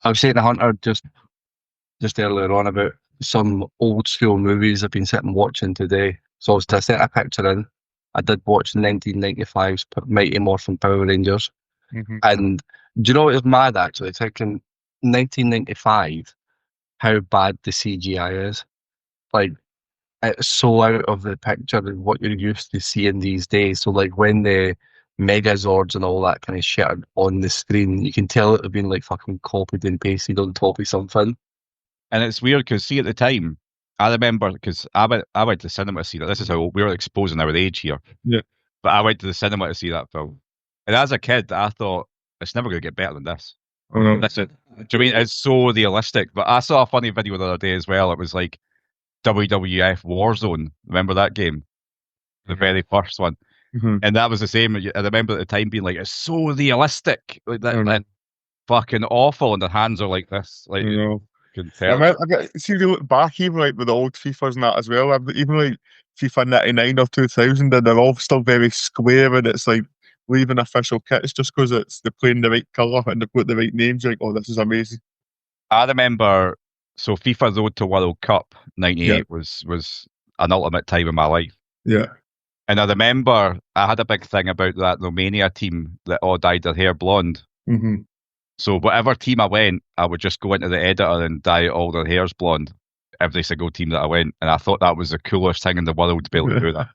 I was saying to Hunter just earlier on about some old school movies I've been sitting watching today. So to set a picture in, I did watch 1995's Mighty Morphin Power Rangers. Mm-hmm. And do you know what was mad actually? Thinking 1995, how bad the CGI is. Like, it's so out of the picture of what you're used to seeing these days. So like when the Megazords and all that kind of shit are on the screen, you can tell it had been like fucking copied and pasted on top of something. And it's weird because, see, at the time, I remember, because I went to the cinema to see that. This is how we were exposing our age here. Yeah. But I went to the cinema to see that film. And as a kid, I thought, it's never going to get better than this. Oh, no. That's it. Do you mean it's so realistic? But I saw a funny video the other day as well. It was like WWF Warzone. Remember that game? The very first one. Mm-hmm. And that was the same. I remember at the time being like, it's so realistic. Like that, and fucking awful. And their hands are like this. Like, you can tell. See, they look back even like with the old FIFAs and that as well. Even like FIFA 99 or 2000, and they're all still very square, and it's like leaving official kits just because they're playing the right colour and they've got the right names. You're like, oh, this is amazing. I remember, so FIFA Road to World Cup 98 was an ultimate time in my life. Yeah. And I remember I had a big thing about that Romania team that all dyed their hair blonde. Mm-hmm. So whatever team I went, I would just go into the editor and dye all their hairs blonde. Every single team that I went. And I thought that was the coolest thing in the world to be able to do that.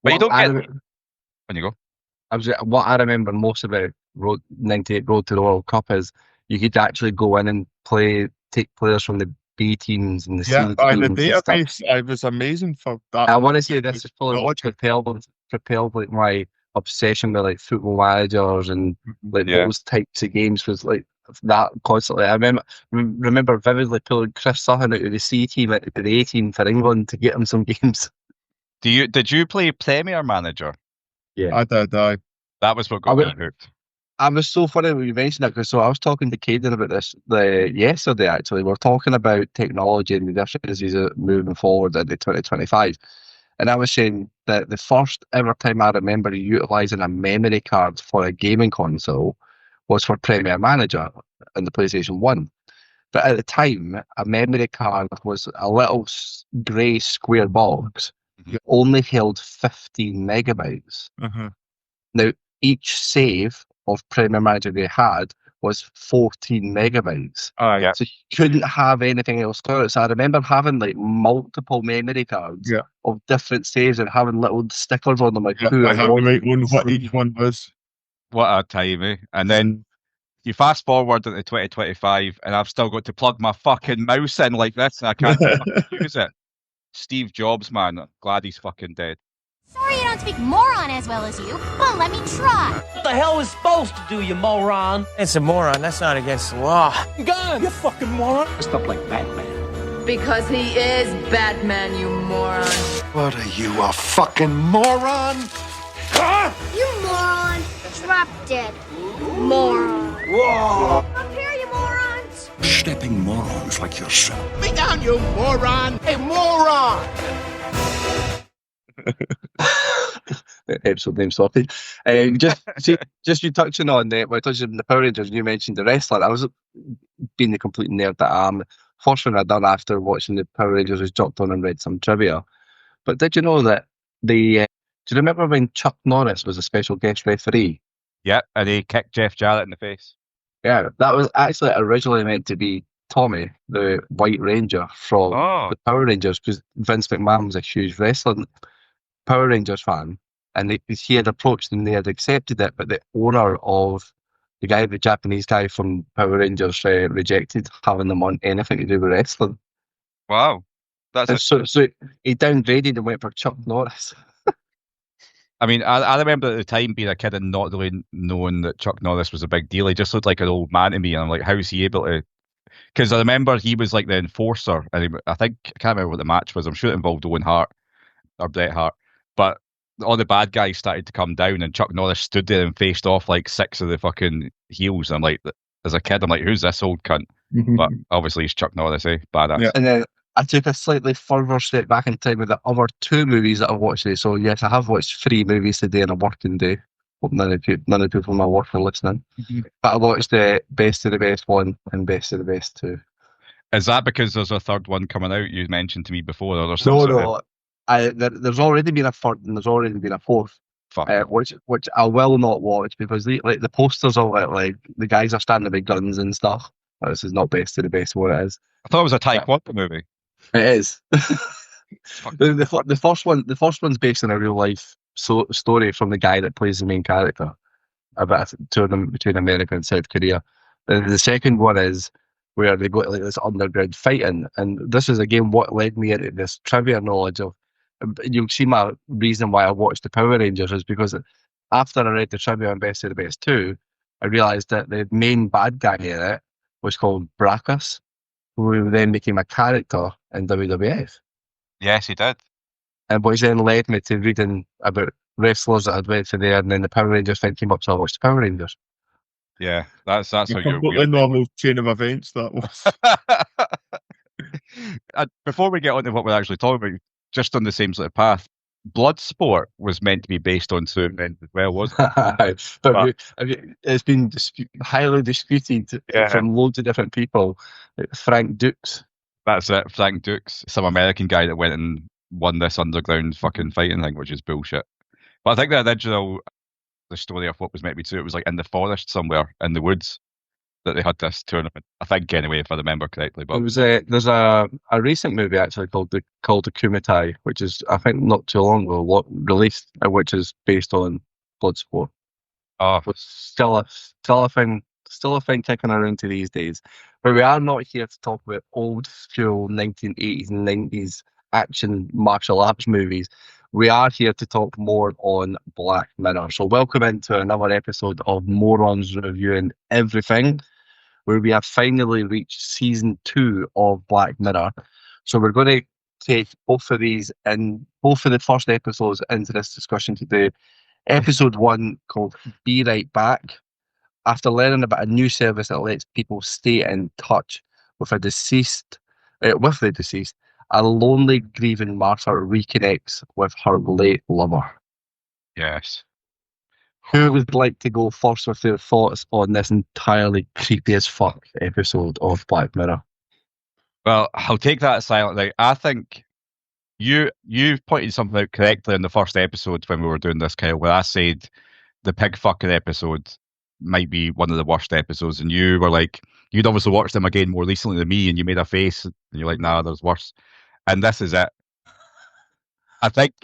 But you don't get... When you go. What I remember most about 98 Road to the World Cup is you could actually go in and take players from the B teams and the C teams. Yeah, the database, it was amazing for that. I want to say this is probably what propelled like my obsession with like football managers and like those types of games was like that constantly. I remember vividly pulling Chris Sutton out of the C team into the A team for England to get him some games. Did you play Premier Manager? Yeah, I did. That was what got me hooked. I was so funny when you mentioned that because I was talking to Caden about this yesterday. Actually, we're talking about technology and the differences moving forward into 2025, and I was saying that the first ever time I remember utilising a memory card for a gaming console was for Premier Manager in the PlayStation 1. But at the time, a memory card was a little grey square box. It only held 15 megabytes. Uh-huh. Now, each save of Premier Manager they had was 14 megabytes. So you couldn't have anything else on it. So I remember having like multiple memory cards of different saves and having little stickers on them like who I have what each one was. What a time, eh? And then you fast forward into 2025 and I've still got to plug my fucking mouse in like this and I can't use it. Steve Jobs, man. Glad he's fucking dead. Sorry I don't speak moron as well as you, but let me try. What the hell is supposed to do, you moron? It's a moron. That's not against the law. Gun! You fucking moron. Dressed up like Batman. Because he is Batman, you moron. What are you, a fucking moron? Huh? You moron. Drop dead. Moron. Whoa! Up here, you morons. Stepping morons like yourself. Be down, you moron! Hey, moron! Episode name sorted. Just you touching on we're touching on the Power Rangers. You mentioned the wrestling. I was being the complete nerd that I am. First thing I done after watching the Power Rangers was jumped on and read some trivia. But did you know that do you remember when Chuck Norris was a special guest referee? Yeah, and he kicked Jeff Jarrett in the face. Yeah, that was actually originally meant to be Tommy, the White Ranger from the Power Rangers, because Vince McMahon was a huge wrestling Power Rangers fan, and he had approached and they had accepted it, but the owner of the Japanese guy from Power Rangers rejected having them on anything to do with wrestling. Wow. So he downgraded and went for Chuck Norris. I mean, I remember at the time being a kid and not really knowing that Chuck Norris was a big deal. He just looked like an old man to me, and I'm like, how is he able to? Because I remember he was like the enforcer, and I can't remember what the match was. I'm sure it involved Owen Hart or Bret Hart, but all the bad guys started to come down, and Chuck Norris stood there and faced off like 6 of the fucking heels. I'm like, as a kid, I'm like, who's this old cunt? But obviously, he's Chuck Norris, eh? Badass. Yeah. And then I took a slightly further step back in time with the other 2 movies that I've watched today. So yes, I have watched 3 movies today in a working day. Hope none of the people in my work are listening. But I watched the Best of the Best 1 and Best of the Best 2. Is that because there's a third one coming out you mentioned to me before? Or there's some sort of... There's already been a third and there's already been a fourth. Fuck. Which I will not watch because the posters of it, like the guys are standing with guns and stuff. This is not Best of the Best what it is. I thought it was a Taekwondo movie. It is. the first one's based on a real life story from the guy that plays the main character about a tournament between America and South Korea. And the second one is where they go to like this underground fighting, and this is again what led me into this trivia knowledge of. You'll see my reason why I watched the Power Rangers is because after I read the trivia on Best of the Best 2, I realised that the main bad guy in it was called Brackus, who then became a character in WWF. Yes, he did. And which then led me to reading about wrestlers that I'd went to there, and then the Power Rangers thing came up, so I watched the Power Rangers. Yeah, that's how you're completely weird. normal chain of events, that was. Before we get on to what we're actually talking about, just on the same sort of path, Bloodsport was meant to be based on two events as well, wasn't it? but it's been highly disputed from loads of different people. Frank Dukes. That's it, Frank Dukes, some American guy that went and won this underground fucking fighting thing, which is bullshit. But I think the story of what was meant to be true, it was like in the forest somewhere in the woods that they had this tournament. I think anyway, if I remember correctly. But there's a recent movie actually called the Kumitai, which is I think not too long ago released, which is based on Bloodsport. Oh, still a thing kicking around to these days. But we are not here to talk about old school 1980s and 90s action martial arts movies. We are here to talk more on Black Mirror. So welcome into another episode of Morons Reviewing Everything, where we have finally reached season 2 of Black Mirror. So we're going to take both of the first episodes into this discussion today. Episode 1 called Be Right Back. After learning about a new service that lets people stay in touch with the deceased, a lonely, grieving martyr reconnects with her late lover. yes. Who would like to go first with their thoughts on this entirely creepy as fuck episode of Black Mirror? Well, I'll take that silently. I think you pointed something out correctly in the first episode when we were doing this, Kyle, where I said the pig fucking episode might be one of the worst episodes, and you were like, you'd obviously watched them again more recently than me, and you made a face, and you're like, nah, there's worse. And this is it. I think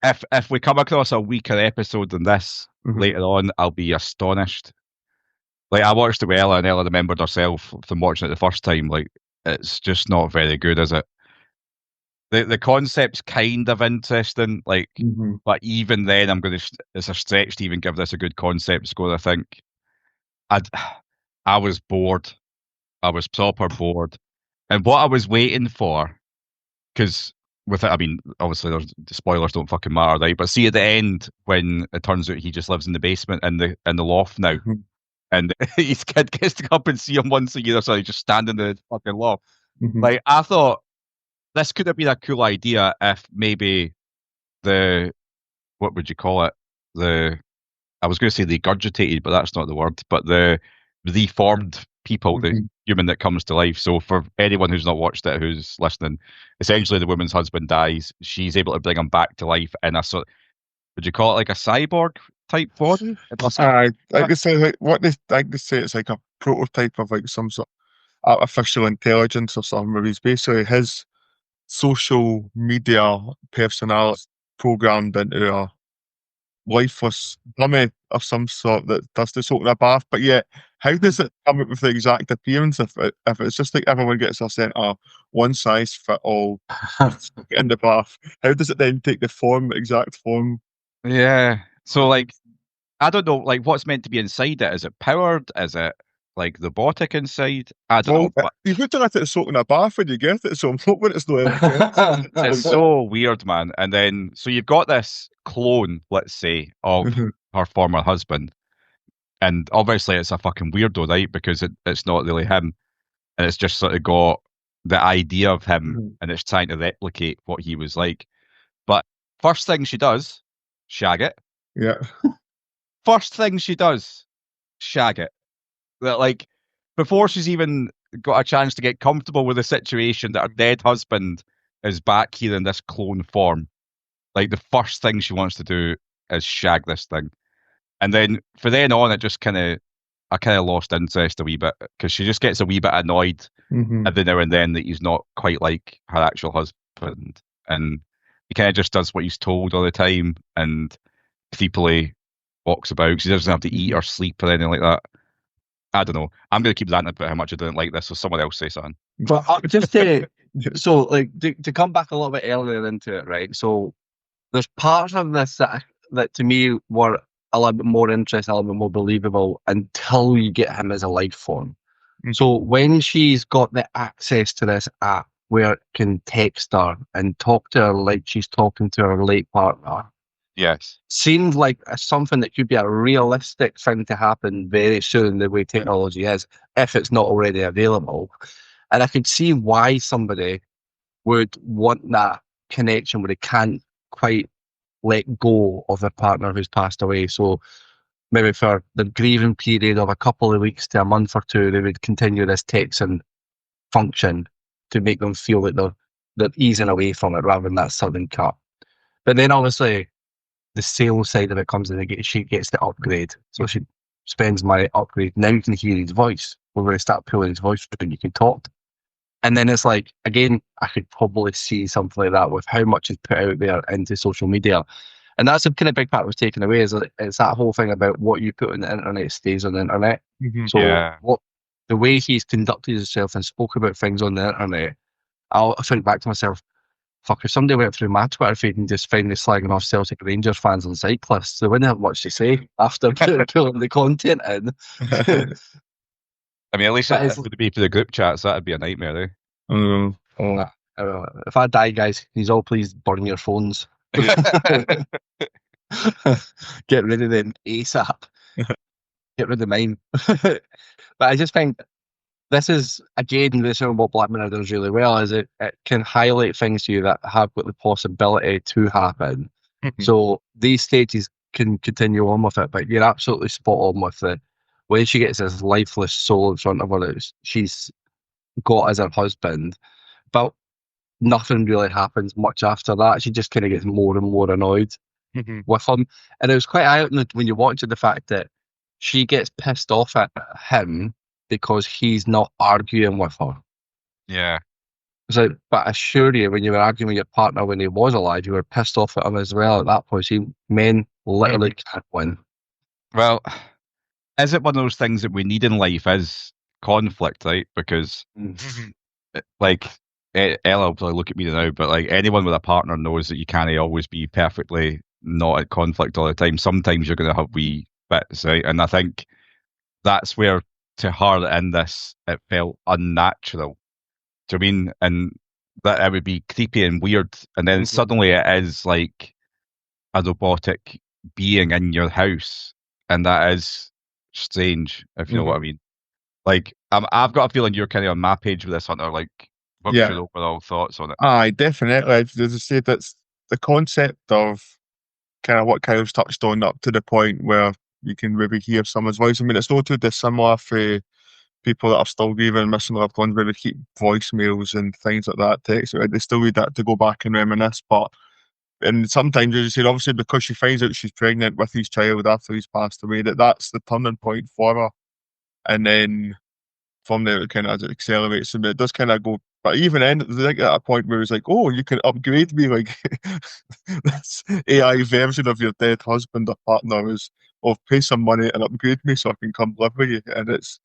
if we come across a weaker episode than this later on, I'll be astonished. Like, I watched it with Ella, and Ella remembered herself from watching it the first time. Like, it's just not very good, is it? The concept's kind of interesting, like, but even then, it's a stretch to even give this a good concept score. I think I was bored. I was proper bored, and what I was waiting for, because with it, I mean, obviously, the spoilers don't fucking matter, right? But see at the end when it turns out he just lives in the basement in the loft now, and his kid gets to come up and see him once a year, so he's just standing in the fucking loft. Like, I thought this could have been a cool idea if maybe what would you call it? I was going to say regurgitated, but that's not the word. But the reformed people, the human that comes to life. So for anyone who's not watched it, who's listening, essentially the woman's husband dies. She's able to bring him back to life in a sort. Would you call it like a cyborg type body? I like to say it's like a prototype of like some sort of artificial intelligence or something, where he's basically his social media personality programmed into a lifeless dummy of some sort that does the soak in a bath. But yet, how does it come up with the exact appearance if it's just like everyone gets a set of one size fit all in the bath? How does it then take the exact form? Yeah. So like, I don't know, like what's meant to be inside it. Is it powered? Is it like robotic inside? I don't know. You looked at it soaking a bath when you get it, so I'm hoping it's not. It's so weird, man. And then, so you've got this clone, let's say, of her former husband. And obviously it's a fucking weirdo, right? Because it's not really him. And it's just sort of got the idea of him and it's trying to replicate what he was like. But first thing she does, shag it. Yeah. first thing she does, shag it. That, like, before she's even got a chance to get comfortable with the situation that her dead husband is back here in this clone form. Like, the first thing she wants to do is shag this thing. And then, for then on, I kind of lost interest a wee bit, because she just gets a wee bit annoyed every now and then that he's not quite like her actual husband. And he kind of just does what he's told all the time, and creepily walks about, because he doesn't have to eat or sleep or anything like that. I don't know. I'm going to keep ranting about how much I didn't like this, so someone else say something. But just to, so like to come back a little bit earlier into it, right? So there's parts of this that to me were a little bit more interesting, a little bit more believable until you get him as a life form. So when she's got the access to this app where it can text her and talk to her like she's talking to her late partner, Yes. seems like something that could be a realistic thing to happen very soon, the way technology is, if it's not already available. And I could see why somebody would want that connection where they can't quite let go of their partner who's passed away. So maybe for the grieving period of a couple of weeks to a month or two, they would continue this texting function to make them feel like they're easing away from it rather than that sudden cut. But then obviously the sales side of it comes in. She gets the upgrade, so she spends money upgrade. Now you can hear his voice. We're going to start pulling his voice and you can talk. And then it's like, again, I could probably see something like that with how much is put out there into social media. And that's a kind of big part that was taken away, is it's that whole thing about what you put on the internet stays on the internet. So the way he's conducted himself and spoke about things on the internet, I think back to myself, fuck, if somebody went through my Twitter feed and just finally slagging off Celtic Rangers fans and cyclists, they wouldn't have much to say after pulling the content in. I mean, at least it would be for the group chats. That'd be a nightmare, eh? If I die, guys, please all please burn your phones. Get rid of them ASAP. Get rid of mine. But I just think this is, again, this is what Black Mirror does really well, is it can highlight things to you that have got the possibility to happen. So these stages can continue on with it, but you're absolutely spot on with it. When she gets this lifeless soul in front of her that she's got as her husband, but nothing really happens much after that. She just kind of gets more and more annoyed with him. And it was quite eye-opening when you watch the fact that she gets pissed off at him because he's not arguing with her. Yeah. So, but I assure you, when you were arguing with your partner when he was alive, you were pissed off at him as well at that point. See, men literally can't win. Well, is it one of those things that we need in life is conflict, right? Because, like, Ella will probably look at me now, but like anyone with a partner knows that you can't always be perfectly not at conflict all the time. Sometimes you're going to have wee bits, right? And I think that's where, to her in this, it felt unnatural. Do you mean? And that it would be creepy and weird, and then suddenly it is like a robotic being in your house, and that is strange, if you know what I mean. Like, I've got a feeling you're kind of on my page with this, Hunter. Like, what's your overall thoughts on it? Aye, definitely. As I said, that's the concept of kind of what Kyle's touched on, up to the point where you can maybe hear someone's voice. I mean, it's not too dissimilar for people that are still grieving, missing loved ones, where they keep voicemails and things like that, text. They still need that to go back and reminisce. And sometimes, as you said, obviously because she finds out she's pregnant with his child after he's passed away, that's the turning point for her. And then from there, it kind of, as it accelerates, and it does kind of go. But even then, there's at a point where it's like, oh, you can upgrade me, like this AI version of your dead husband or partner is, pay some money and upgrade me so I can come live with you. And it's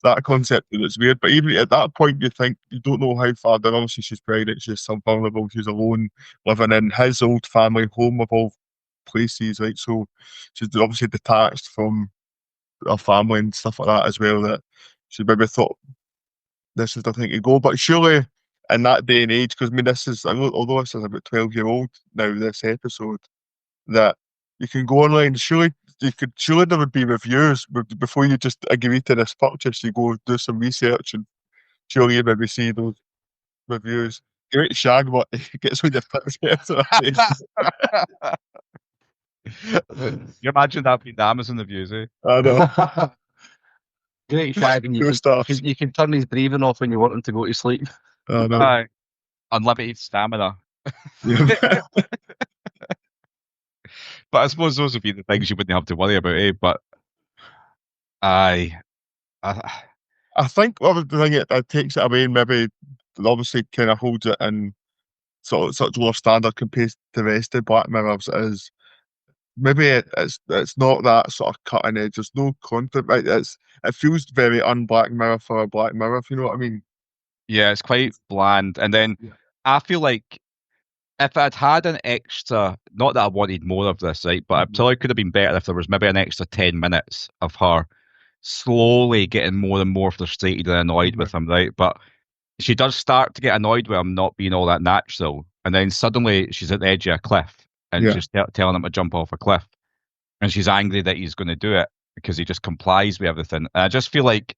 that concept that's weird. But even at that point, you think, you don't know how far down. Obviously, she's pregnant, she's so vulnerable, she's alone, living in his old family home of all places, right? So she's obviously detached from her family and stuff like that as well, that she maybe thought this is the thing to go. But surely in that day and age, because I mean, this is, although this is about 12-year-old now, this episode, that you can go online, surely there would be reviews before you just agree to this purchase. You go do some research and surely you maybe see those reviews. Great Shag, what gets with the picture. You imagine that being the Amazon reviews, eh? I know. Great Shag, and Two stars. you can turn his breathing off when you want him to go to sleep. I know. Aye. Unlimited stamina. Yeah. But I suppose those would be the things you wouldn't have to worry about, eh? But I I think the thing it takes it away, and maybe obviously kind of holds it in sort of such low standard compared to the rest of Black Mirrors is maybe it's not that sort of cutting edge. There's no content. Right? It feels very un-Black Mirror for a Black Mirror, if you know what I mean. yeah, it's quite bland. And then I feel like if I'd had an extra, not that I wanted more of this, right? But it probably could have been better if there was maybe an extra 10 minutes of her slowly getting more and more frustrated and annoyed with him, right? But she does start to get annoyed with him not being all that natural. And then suddenly she's at the edge of a cliff and she's telling him to jump off a cliff. And she's angry that he's going to do it because he just complies with everything. And I just feel like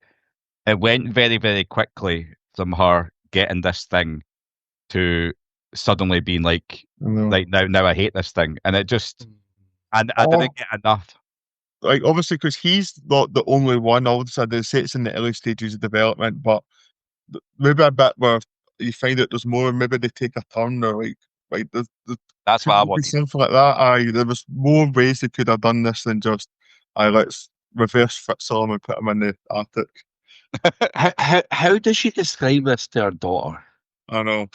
it went very, very quickly from her getting this thing to suddenly being like now I hate this thing. And it just, and I didn't get enough. Like, obviously, because he's not the only one, all of a sudden, it sits in the early stages of development, but maybe a bit where you find that there's more, maybe they take a turn, or like there's that's what I wanted. Something like that. There was more ways they could have done this than just, let's reverse fix them and put them in the attic. How does she describe this to her daughter? I know.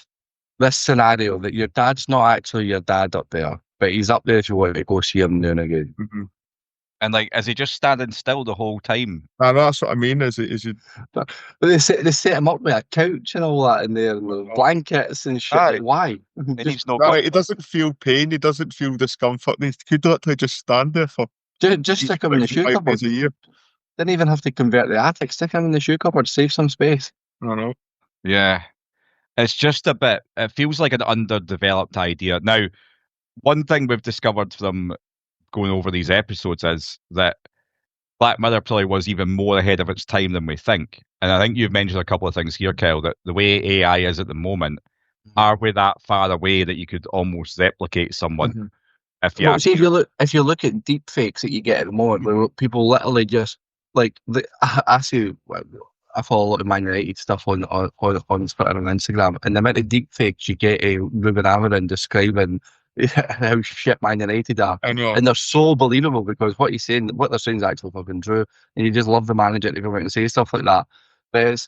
This scenario that your dad's not actually your dad up there, but he's up there if you want to go see him now and again. Mm-hmm. And like, is he just standing still the whole time? That's what I mean. Is it? But they set him up with a couch and all that in there, and blankets and shit. Like, why? He doesn't feel pain. He doesn't feel discomfort. He could literally just stand there for just stick him in the shoe cupboard. A year. Didn't even have to convert the attic. Stick him in the shoe cupboard. Save some space. I know. Yeah, it's just a bit. It feels like an underdeveloped idea. Now, one thing we've discovered from going over these episodes is that Black Mirror probably was even more ahead of its time than we think. And I think you've mentioned a couple of things here, Kyle, that the way AI is at the moment, are we that far away that you could almost replicate someone? If you look at deep fakes that you get at the moment, where people literally just like I follow a lot of Man United stuff on Twitter and Instagram, and the amount of deep fakes you get Ruben Amorim describing how shit Man United are. I know. And they're so believable because what they're saying is actually fucking true. And you just love the manager to come out and say stuff like that. But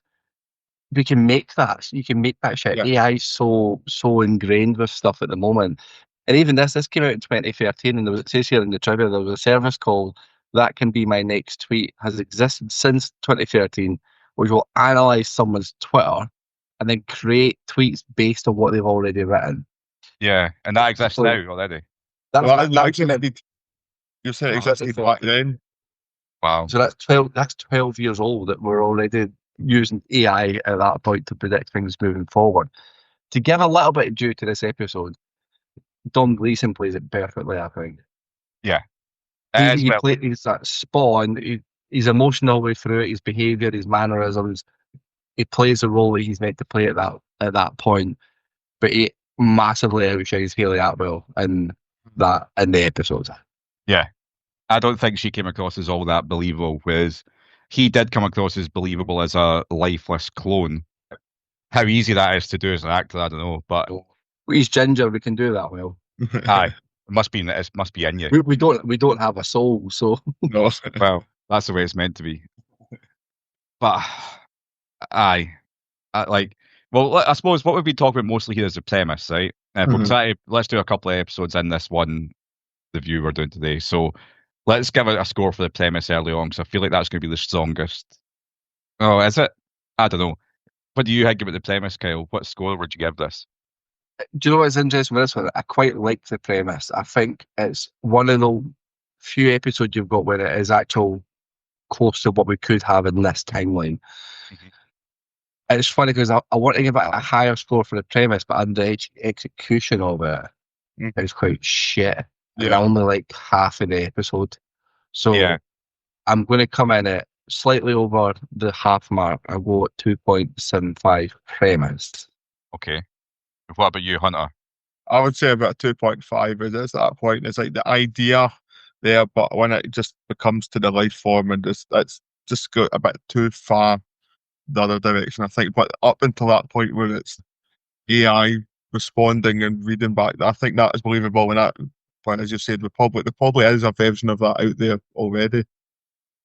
we can make that. You can make that shit. Yeah. AI is so ingrained with stuff at the moment. And even this came out in 2013, and it says here in the trivia, there was a service called That Can Be My Next Tweet, has existed since 2013, which will analyze someone's Twitter and then create tweets based on what they've already written. Yeah, and that exists now already. You said it existed back then. Wow. So that's 12 years old that we're already using AI at that point to predict things moving forward. To give a little bit of due to this episode, Don Gleason plays it perfectly, I think. Yeah. He's that spot on. He's emotional way through it, his behaviour, his mannerisms. He plays the role that he's meant to play at that point. But he massively outshines Hayley Atwell in the episode. Yeah. I don't think she came across as all that believable, whereas he did come across as believable as a lifeless clone. How easy that is to do as an actor, I don't know, but he's ginger. We can do that well. Aye, it must be in you. We don't have a soul, so no. Well, that's the way it's meant to be. But I suppose what we've been talking about mostly here is the premise, right? Let's do a couple of episodes in this one review we're doing today. So let's give it a score for the premise early on, because I feel like that's going to be the strongest. Oh, is it? I don't know. What do you give it the premise, Kyle? What score would you give this? Do you know what's interesting with this one? I quite like the premise. I think it's one of the few episodes you've got where it is actual close to what we could have in this timeline. Mm-hmm. It's funny because I want to give it a higher score for the premise, but under execution of it, it's quite shit. Yeah. And I only like half of the episode. So I'm going to come in at slightly over the half mark. I'll go at 2.75 premise. Okay. What about you, Hunter? I would say about 2.5. It is at that point. It's like the idea there, but when it just becomes to the life form and it's just got a bit too far the other direction, I think. But up until that point where it's AI responding and reading back, I think that is believable. And that point, as you said, there probably is a version of that out there already.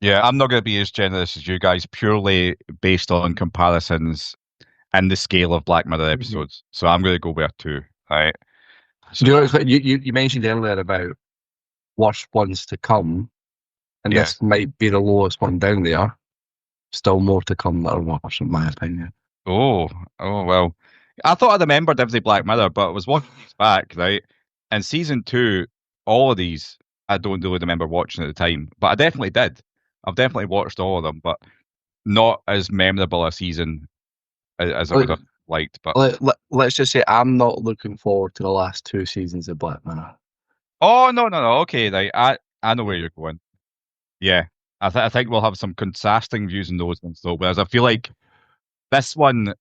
Yeah, I'm not going to be as generous as you guys, purely based on comparisons and the scale of Black Mirror episodes. So I'm going to go with a 2. Right. So, You mentioned earlier about worst ones to come, and Yeah. this might be the lowest one down there. Still more to come that are worse, in my opinion. oh well. I thought I remembered every Black Mirror, but I was watching these back, right? And season 2, all of these, I don't really remember watching at the time, but I definitely did. I've definitely watched all of them, but not as memorable a season as I would have liked. But Let's just say I'm not looking forward to the last 2 seasons of Black Mirror. oh no, okay, right. I know where you're going. Yeah, I think we'll have some contrasting views on those ones though. Whereas I feel like this one,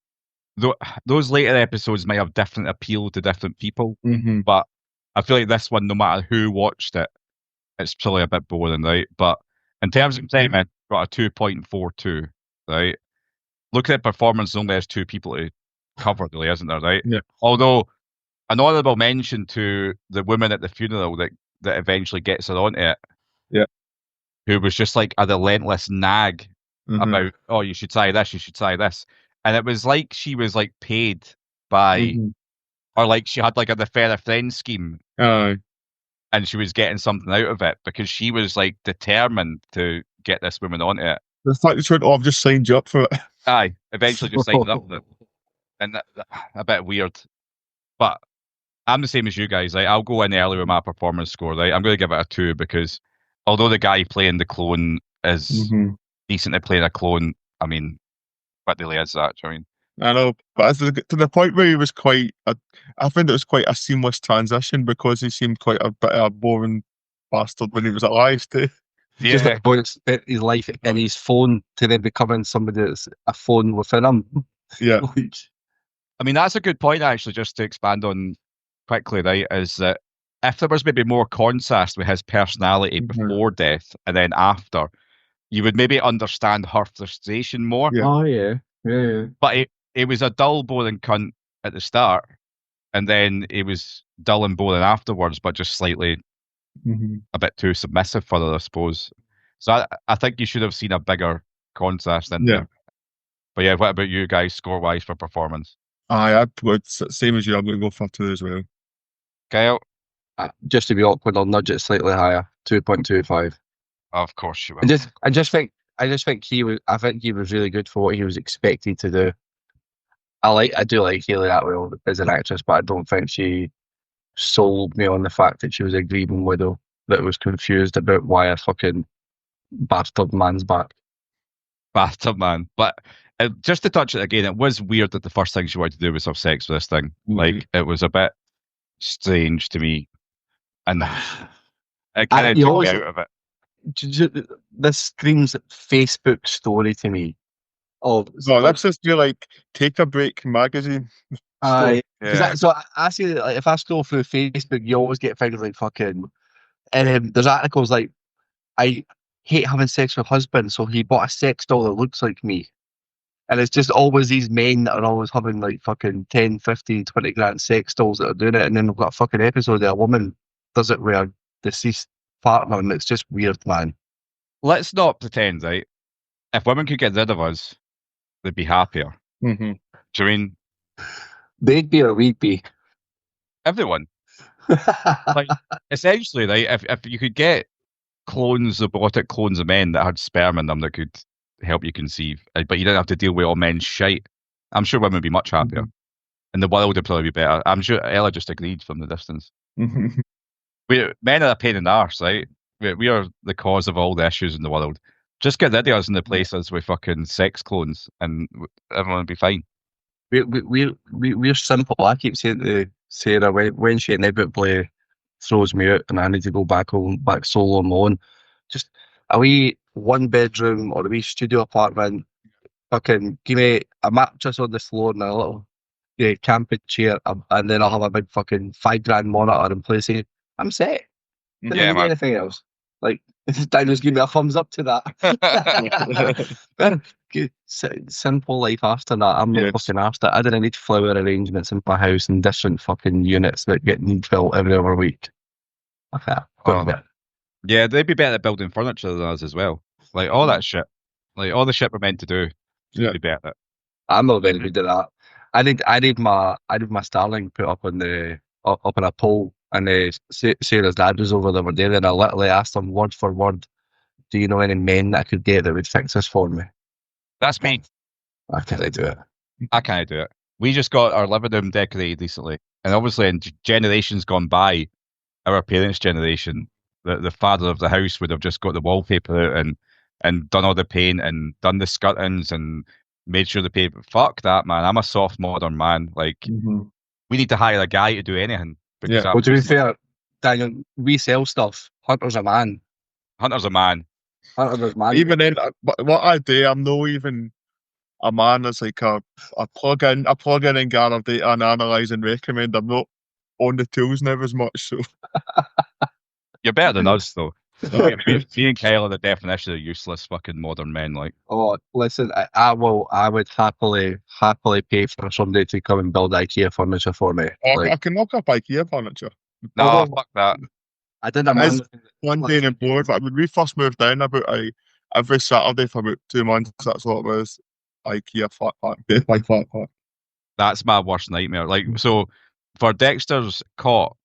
those later episodes might have different appeal to different people, but I feel like this one, no matter who watched it, it's probably a bit boring, right? But in terms of sentiment, got a 2.42, right? Looking at performance, only has 2 people to cover, really, isn't there, right? Yeah. Although an honourable mention to the woman at the funeral that eventually gets her onto it. Yeah. Who was just like a relentless nag about, oh, you should try this, you should try this. And it was like she was like paid by, or like she had like a refer a friend scheme. Aye. And she was getting something out of it because she was like determined to get this woman onto it. The fact that she went, oh, I've just signed you up for it. Aye, eventually just signed up with it. And that, a bit weird. But I'm the same as you guys. Right? I'll go in early with my performance score. Right? I'm going to give it a 2 because although the guy playing the clone is decent at playing a clone, I mean, what really is that? Do you know what I mean? I know, but to the point where he was I found it was quite a seamless transition because he seemed quite a bit of a boring bastard when he was alive too. Just like boy spent his life in his phone to then becoming somebody that's a phone within him. Yeah. I mean, that's a good point, actually, just to expand on quickly, right? Is that if there was maybe more contrast with his personality before death and then after, you would maybe understand her frustration more. Yeah. Oh, yeah. Yeah. But it was a dull, boring cunt at the start, and then it was dull and boring afterwards, but just slightly a bit too submissive for her, I suppose. So I think you should have seen a bigger contrast in there. But yeah, what about you guys, score-wise, for performance? I would, same as you, I'm going to go for 2 as well. Kyle? Just to be awkward, I'll nudge it slightly higher, 2.25. Of course you will. I just think he was. I think he was really good for what he was expected to do. I do like Hayley Atwell as an actress, but I don't think she sold me on the fact that she was a grieving widow that was confused about why a fucking bastard man's back. Bathtub man. But just to touch it again, it was weird that the first thing she wanted to do was have sex with this thing. Like, it was a bit strange to me. And it kind of took me out of it. This screams Facebook story to me. Oh, that's just your like Take a Break magazine. So I see that, like, if I scroll through Facebook, you always get things like fucking, and there's articles like, I hate having sex with husband, so he bought a sex doll that looks like me. And it's just always these men that are always having like fucking 10, 15, 20 grand sex dolls that are doing it, and then we've got a fucking episode that a woman does it with a deceased partner, and it's just weird, man. Let's not pretend, right? If women could get rid of us, they'd be happier. Do you mean? They'd be or we'd be. Everyone. Like, essentially, right? If you could get robotic clones of men that had sperm in them that could help you conceive, but you didn't have to deal with all men's shite, I'm sure women would be much happier. And the world would probably be better. I'm sure Ella just agreed from the distance. Men are a pain in the arse, right? We are the cause of all the issues in the world. Just get rid of us and replace us with fucking sex clones, and everyone will be fine. We're simple. I keep saying to Sarah when she inevitably throws me out and I need to go back solo on my own, just a wee 1-bedroom or a wee studio apartment. Fucking give me a mattress on the floor and a little camping chair, and then I'll have a big fucking $5 grand monitor in place. I'm set. Don't need anything else. Like, Daniel's giving me a thumbs up to that. Simple life after that. I'm not fucking after it. I didn't need flower arrangements in my house and different fucking units that get need built every other week. Okay, yeah, they'd be better at building furniture than us as well. Like all that shit, like all the shit we're meant to do. They'd be better at it. I'm not very good at that. I need my Starling put up on a pole, and Sarah's dad was over the other day, and I literally asked him word for word, "Do you know any men that I could get that would fix this for me?" That's me. I can't do it. I can't do it. We just got our living room decorated recently, and obviously in generations gone by, our parents' generation, the father of the house would have just got the wallpaper out and done all the paint and done the skirtings and made sure the paper. Fuck that, man. I'm a soft modern man. Like, we need to hire a guy to do anything. Because Well, to be fair, Daniel, we sell stuff. Hunter's a man. Hunter's a man. Hunter's a man. Even then, what I do, I'm not even a man that's like a plug in and gather data and analyse and recommend. I'm not on the tools now as much. So you're better than us, though. Me and Kyle are the definition of useless fucking modern men. Like, oh, listen, I would happily pay for somebody to come and build IKEA furniture for me. I can knock up IKEA furniture. No, fuck that. I did a man one day in board, but when we first moved down, about every Saturday for about 2 months, that's what it was. IKEA flat pack. That's my worst nightmare. Like, so for Dexter's cot,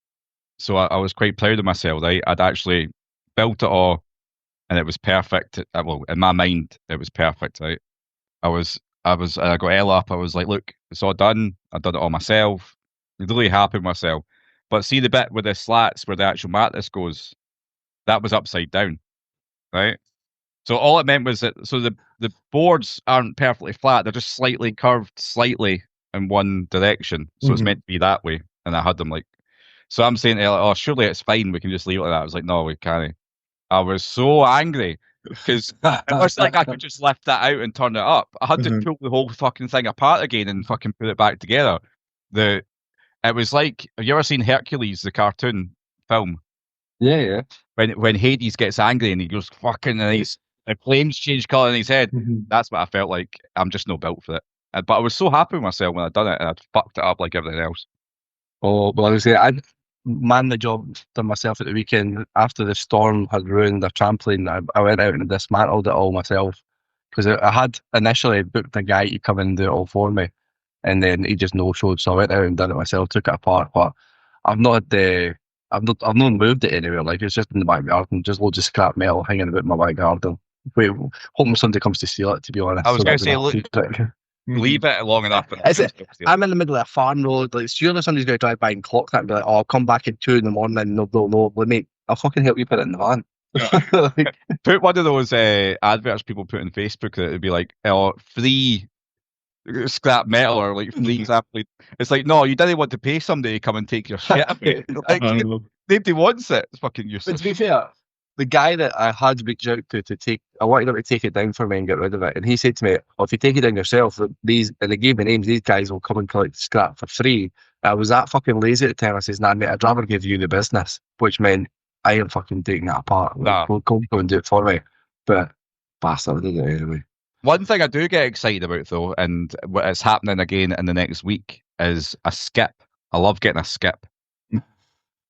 so I was quite proud of myself, right? I'd actually built it all, and it was perfect. Well, in my mind, it was perfect, right? I got Ella up. I was like, look, it's all done. I've done it all myself. Really happy with myself. But see the bit with the slats where the actual mattress goes, that was upside down, right? So all it meant was that the boards aren't perfectly flat; they're just slightly curved, slightly in one direction. So it's meant to be that way. And I had them like, so I'm saying, oh, surely it's fine. We can just leave it like that. I was like, no, we can't. I was so angry because it was like I could just lift that out and turn it up. I had to pull the whole fucking thing apart again and fucking put it back together. It was like, have you ever seen Hercules, the cartoon film? Yeah. When Hades gets angry and he goes fucking, and the flames change colour in his head. That's what I felt like. I'm just no built for it. But I was so happy with myself when I'd done it, and I'd fucked it up like everything else. Oh, well, I was saying, I'd manned the job done myself at the weekend. After the storm had ruined the trampoline, I went out and dismantled it all myself. Because I had initially booked a guy to come in and do it all for me. And then he just no-showed, so I went out and done it myself, took it apart. But I've not moved it anywhere. Like, it's just in the back garden, just loads of scrap metal hanging about in my back garden. Wait, hoping somebody comes to steal it, to be honest. I was going to say, leave it long enough. I'm in the middle of a farm road. Like, surely somebody's going to drive by and clock that and be like, oh, I'll come back at 2 in the morning and they'll know. Well, mate, I'll fucking help you put it in the van. Like, put one of those adverts people put on Facebook that would be like, free scrap metal or like free example. It's like, no, you didn't want to pay somebody to come and take your shit. Like, nobody wants it. It's fucking useless. But to be fair, the guy that I had reached out to take, I wanted him to take it down for me and get rid of it. And he said to me, oh, if you take it down yourself, and they gave me names, these guys will come and collect the scrap for free. I was that fucking lazy at the time. I says, nah, mate, I'd rather give you the business, which meant I ain't fucking taking that apart. Nah. Go and do it for me. But bastard, I did it anyway. One thing I do get excited about, though, and it's happening again in the next week, is a skip. I love getting a skip.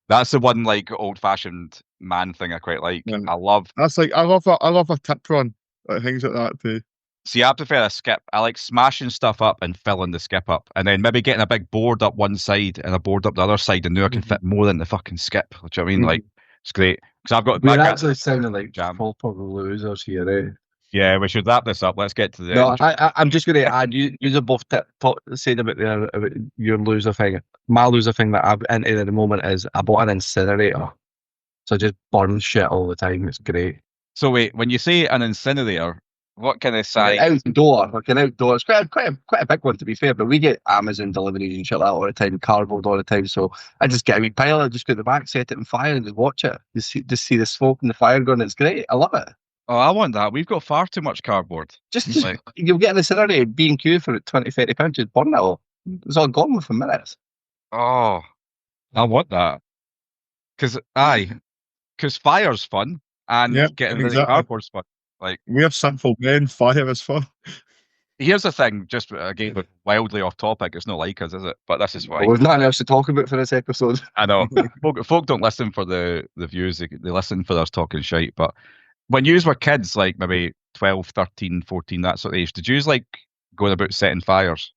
That's the one, like, old-fashioned man thing I quite like. Yeah. I love a tip run, like things like that too. See, I prefer a skip. I like smashing stuff up and filling the skip up, and then maybe getting a big board up one side and a board up the other side, and now I can fit more in the fucking skip. Which I mean, like, it's great because I've got. We're actually sounding like proper losers here, eh? Yeah, we should wrap this up. Let's get to the. No, I'm just going to add. You are both said about your loser thing. My loser thing that I'm into at the moment is I bought an incinerator, so I just burn shit all the time. It's great. So wait, when you say an incinerator, what kind of size? Outdoor, like an outdoor. It's quite a big one, to be fair. But we get Amazon deliveries and shit like that all the time, cardboard all the time. So I just get a wee pile. I just go to the back, set it on fire, and just watch it. Just see the smoke and the fire going. It's great. I love it. Oh, I want that. We've got far too much cardboard. Just you'll get an incinerator B&Q for 20, 30 pounds. Just burn it all. It's all gone within minutes. Oh, I want that. Because fire's fun. and Yep, getting rid of exactly. cardboard stuff. Like, We're sinful men, fire is fun. here's the thing, just again, but wildly off topic. It's not like us, is it? But this is why. Well, we've nothing else to talk about for this episode. I know. folk don't listen for the views. They listen for us talking shite. But when you were kids, like maybe 12, 13, 14, that sort of age, did you like going about setting fires?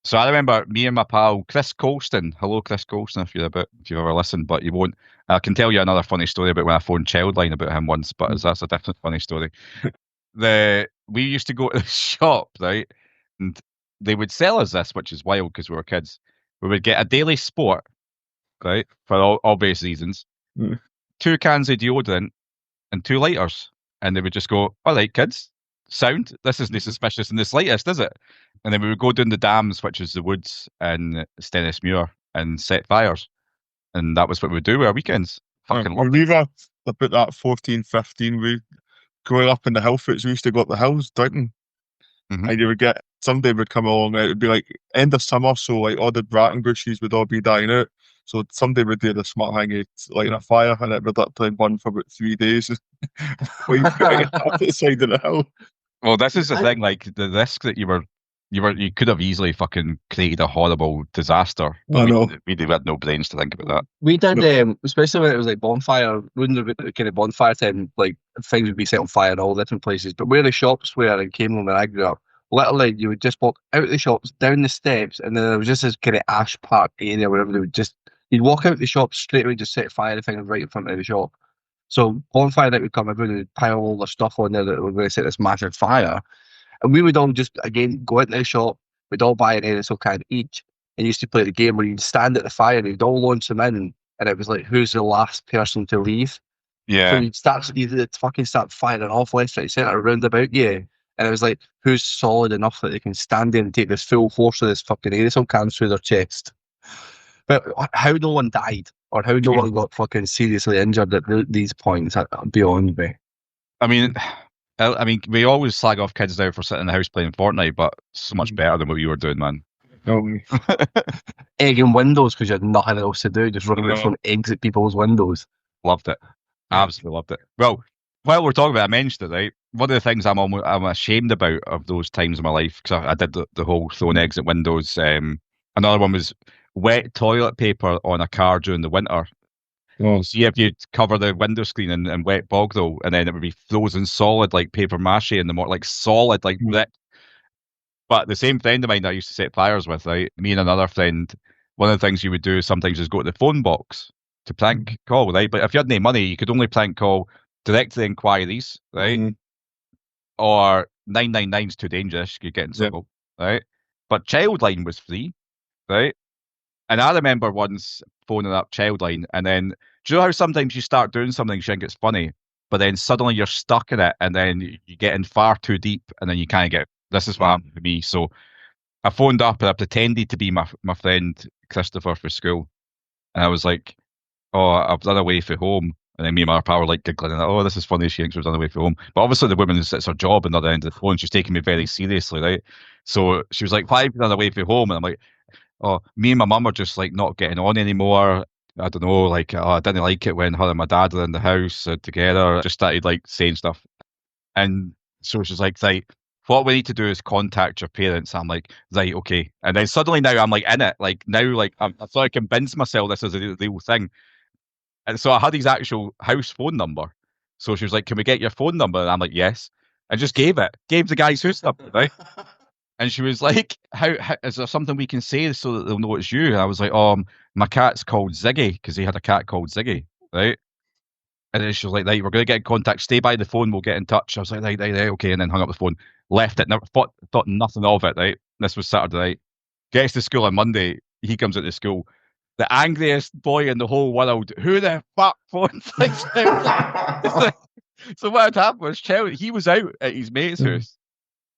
So I remember me and my pal Chris Colston. Hello, Chris Colston, if you've ever listened, but you won't. I can tell you another funny story about when I phoned Childline about him once, but that's a different funny story. We used to go to the shop, right, and they would sell us this, which is wild because we were kids. We would get a daily sport, right, for all obvious reasons. 2 cans of deodorant and 2 lighters, and they would just go, "All right, kids, sound. This isn't suspicious in the slightest, is it?" And then we would go down the dams, which is the woods in Stennismuir, and set fires. And that was what we would do with our weekends. Fucking When loved we it. were about that 14, 15, we growing up in the Hillfoots, we used to go up the hills drinking. Mhm. And you would get, somebody would come along, it would be like end of summer, so like all the bracken bushes would all be dying out. So somebody would do the smart thing of lighting a fire, and it would literally burn for about 3 days. While you putting it up the side of the hill. Well, this is the thing, like the risk that you could have easily fucking created a horrible disaster. I know. We had no brains to think about that. We did, especially when it was like bonfire, when there was kind of bonfire time, like things would be set on fire in all different places. But where the shops were in Camelon when I grew up, literally you would just walk out the shops, down the steps, and then there was just this kind of ash park area where they would just, you'd walk out the shop straight away, just set fire to things right in front of the shop. So bonfire night would come, everyone would pile all their stuff on there that were going to set this massive fire. And we would all just, again, go into the shop, we'd all buy an aerosol can each, and used to play the game where you'd stand at the fire and you'd all launch them in, and it was like, who's the last person to leave? Yeah. So you'd fucking start firing off left, right, centre, around about you. And it was like, who's solid enough that they can stand there and take this full force of this fucking aerosol can through their chest? But how no one died, or how no one got fucking seriously injured at these points, are beyond me. I mean, we always slag off kids now for sitting in the house playing Fortnite, but so much better than what we were doing, man. Egging windows because you had nothing else to do, just running around from eggs at people's windows. Loved it. Absolutely loved it. Well, while we're talking about it, I mentioned it, right? One of the things I'm ashamed about of those times in my life, because I did the whole throwing eggs at windows. Another one was wet toilet paper on a car during the winter. See if you'd cover the window screen in wet boggle, and then it would be frozen solid like paper mache in the morning, like solid, like brick. But the same friend of mine that I used to set fires with, right? Me and another friend, one of the things you would do sometimes is go to the phone box to prank call, right? But if you had no money, you could only prank call directory inquiries, right? Or 999 is too dangerous, you get in trouble, right? But Childline was free, right? And I remember once phoning up Childline, and then, do you know how sometimes you start doing something, you think it's funny, but then suddenly you're stuck in it, and then you get in far too deep, and then you can't get. This is what happened to me. So I phoned up and I pretended to be my friend Christopher for school, and I was like, "Oh, I've run away from home." And then me and my pal were like giggling, and "Oh, this is funny. She thinks we've run away from home." But obviously, the woman it's her job on the other end of the phone. She's taking me very seriously, right? So she was like, "Why have you run away from home?" And I'm like, "Oh, me and my mum are just like not getting on anymore. I don't know, like I didn't like it when her and my dad were in the house together." I just started like saying stuff, and so she's like, "Right, what we need to do is contact your parents." I'm like, "Right, okay." And then suddenly now I'm like in it, like now like I thought I convinced myself this is a real thing, and so I had his actual house phone number. So she was like, "Can we get your phone number?" And I'm like, "Yes." I just gave the guy's house number, right? And she was like, how is there something we can say so that they'll know it's you? And I was like, my cat's called Ziggy, because he had a cat called Ziggy, right? And then she was like, right, we're going to get in contact. Stay by the phone. We'll get in touch. I was like, right, okay. And then hung up the phone. Left it. Never thought nothing of it, right? This was Saturday night. Gets to school on Monday. He comes into school. The angriest boy in the whole world. Who the fuck phones like So what had happened was he was out at his mate's house.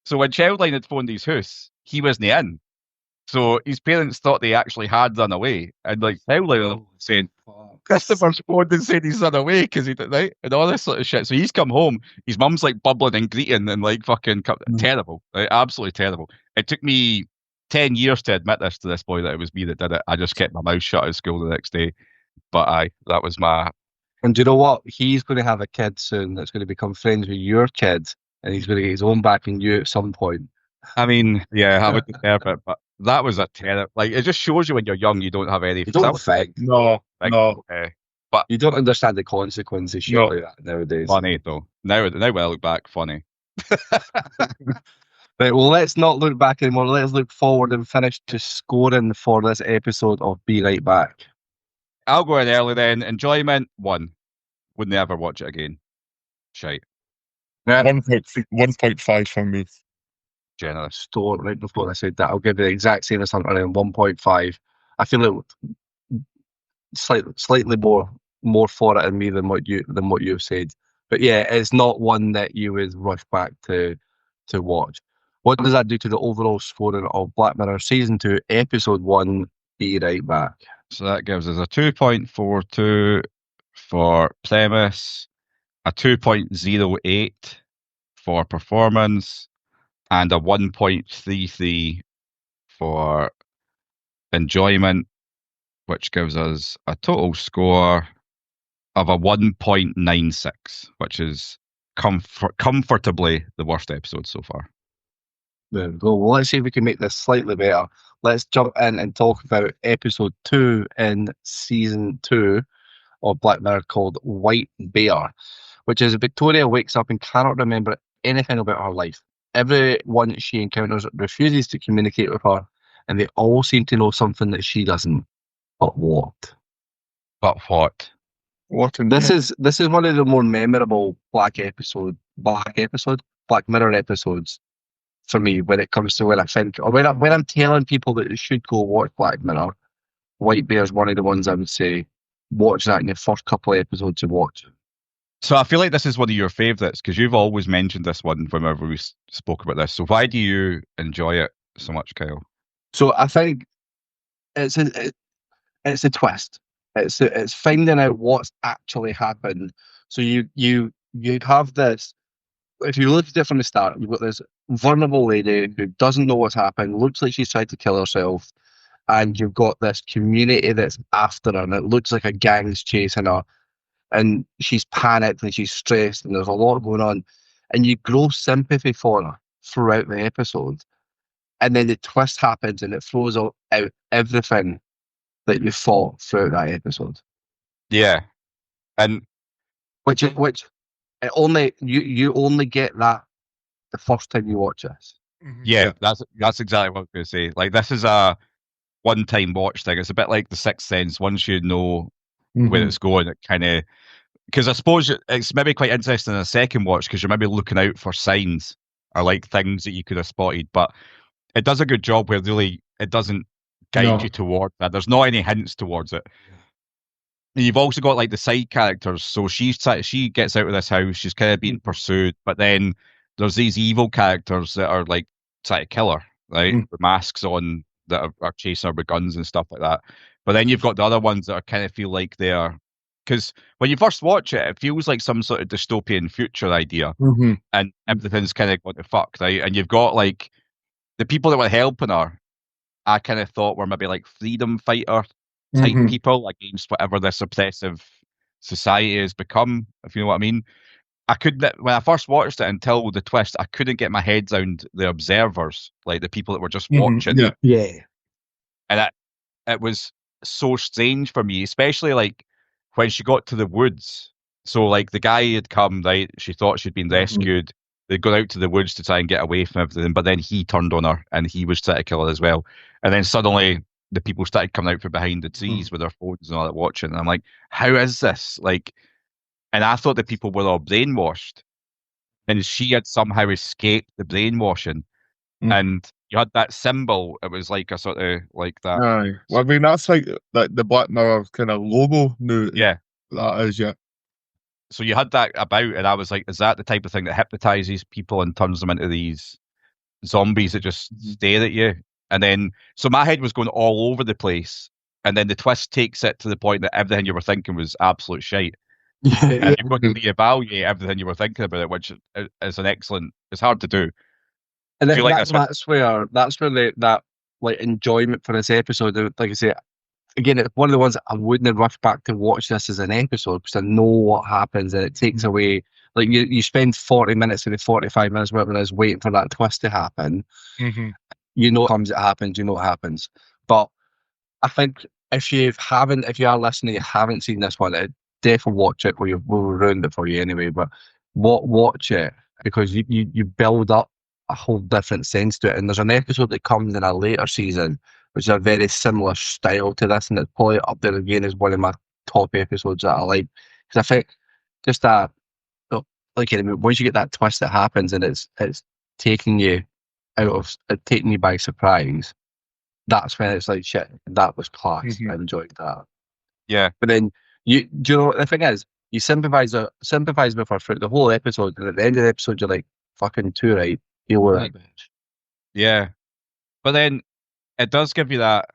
So when Childline had phoned his house, he wasn't in. So his parents thought they actually had run away. And like Childline was saying, Christopher's phoned and said he's run away because he did, right? And all this sort of shit. So he's come home. His mum's like bubbling and greeting and like fucking terrible. Right? Absolutely terrible. It took me 10 years to admit this to this boy that it was me that did it. I just kept my mouth shut at school the next day. But that was my And do you know what? He's going to have a kid soon that's going to become friends with your kid, and he's going to get his own back in you at some point. I mean, yeah, I would deserve it, but that was a terrible. Like, it just shows you when you're young, you don't have any. You don't think. No. But You don't understand the consequences, surely, that nowadays. funny though. Now when I look back, funny. Right, well, let's not look back anymore. Let's look forward and finish to scoring for this episode of Be Right Back. I'll go in early then. Enjoyment 1. Would never watch it again. Shite. 1.5 for me. Generous. Store right before I said that. I'll give you the exact same as something around 1.5. I feel it slightly more for it in me than what you've said. But yeah, it's not one that you would rush back to watch. What does that do to the overall scoring of Black Mirror Season 2, Episode 1, Be Right Back? So that gives us a 2.42 for premise, a 2.08 for performance, and a 1.33 for enjoyment, which gives us a total score of a 1.96, which is comfortably the worst episode so far. There we go. Well, let's see if we can make this slightly better. Let's jump in and talk about episode 2 in season 2 of Black Mirror, called White Bear, which is Victoria wakes up and cannot remember anything about her life. Everyone she encounters refuses to communicate with her, and they all seem to know something that she doesn't. But what? But what? This is one of the more memorable Black Mirror episodes for me when it comes to when I think, or when I'm telling people that they should go watch Black Mirror. White Bear is one of the ones I would say watch that in the first couple of episodes to watch. So I feel like this is one of your favourites because you've always mentioned this one whenever we spoke about this. So why do you enjoy it so much, Kyle? So I think it's a twist. It's finding out what's actually happened. So you have this. If you look at it from the start, you've got this vulnerable lady who doesn't know what's happened, looks like she's tried to kill herself, and you've got this community that's after her, and it looks like a gang's chasing her, and she's panicked and she's stressed, and there's a lot going on, and you grow sympathy for her throughout the episode, and then the twist happens and it throws out everything that you thought throughout that episode. Yeah, and which it only you only get that the first time you watch this. Yeah, that's exactly what I was going to say. Like, this is a one-time watch thing. It's a bit like The Sixth Sense. Once you know where it's going, it kind of... Because I suppose it's maybe quite interesting in a second watch because you're maybe looking out for signs or like things that you could have spotted. But it does a good job where really it doesn't guide you towards that. There's not any hints towards it. You've also got like the side characters. So she gets out of this house. She's kind of being pursued, but then there's these evil characters that are like trying to kill her, right? With masks on that are chasing her with guns and stuff like that. But then you've got the other ones that are kind of feel like they're, because when you first watch it, it feels like some sort of dystopian future idea, and everything's kind of going to fuck, right? And you've got like the people that were helping her. I kind of thought were maybe like freedom fighter type people against whatever this oppressive society has become, if you know what I mean. I couldn't, when I first watched it until the twist, I couldn't get my head around the observers, like the people that were just watching. Yeah. And it was so strange for me, especially like when she got to the woods. So like the guy had come, right? She thought she'd been rescued. They'd gone out to the woods to try and get away from everything, but then he turned on her and he was trying to kill her as well. And then suddenly the people started coming out from behind the trees with their phones and all that watching. And I'm like, how is this? Like, and I thought that people were all brainwashed, and she had somehow escaped the brainwashing. And you had that symbol. It was like a sort of like that. Aye. Well, I mean, that's like the Black Mirror kind of logo now. Yeah. That is, yeah. So you had that about, and I was like, is that the type of thing that hypnotizes people and turns them into these zombies that just stare at you? And then, so my head was going all over the place. And then the twist takes it to the point that everything you were thinking was absolute shite. And you've got to reevaluate everything you were thinking about it, which is an excellent, it's hard to do. And that's where that like enjoyment for this episode, like I say, again, it's one of the ones I wouldn't rush back to watch this as an episode because I know what happens and it takes away. Like you spend 40 minutes or 45 minutes, whatever it is, waiting for that twist to happen. Mm-hmm. You know it happens, you know it happens. But I think if you are listening, you haven't seen this one, definitely watch it. We'll ruin it for you anyway. But watch it because you build up a whole different sense to it. And there's an episode that comes in a later season, which is a very similar style to this, and it's probably up there again as one of my top episodes that I like. Because I think just that, like once you get that twist that happens and it's taking you taking you by surprise, that's when it's like shit. That was class. Mm-hmm. I enjoyed that. Yeah, but then do you know what the thing is? You sympathise with her through the whole episode, and at the end of the episode, you're like, "Fucking too right, deal with that bitch." Yeah, but then it does give you that,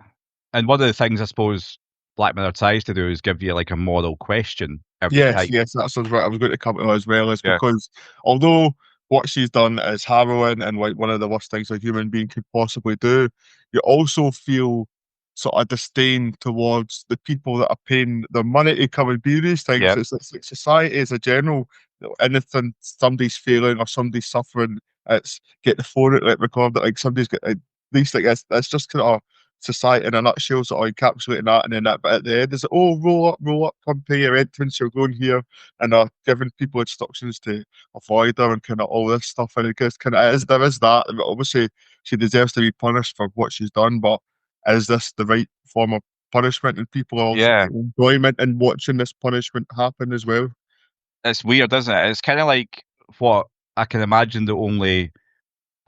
and one of the things I suppose Black Mirror tries to do is give you like a moral question every time. Yes, that's what I was going to come to as well, is because although what she's done is harrowing and like one of the worst things a human being could possibly do, you also feel sort of disdain towards the people that are paying their money to come and be these things. It's like society as a general, anything somebody's failing or somebody's suffering, it's get the phone out, like record it, like somebody's got these things. It's just kind of society in a nutshell, sort of encapsulating that, and then that bit at the end is roll up, come pay your entrance, you're going here, and giving people instructions to avoid her and kind of all this stuff. And it just kind of there is that. I mean, obviously, she deserves to be punished for what she's done, but is this the right form of punishment? And people are also getting enjoyment in watching this punishment happen as well. It's weird, isn't it? It's kind of like what I can imagine the only.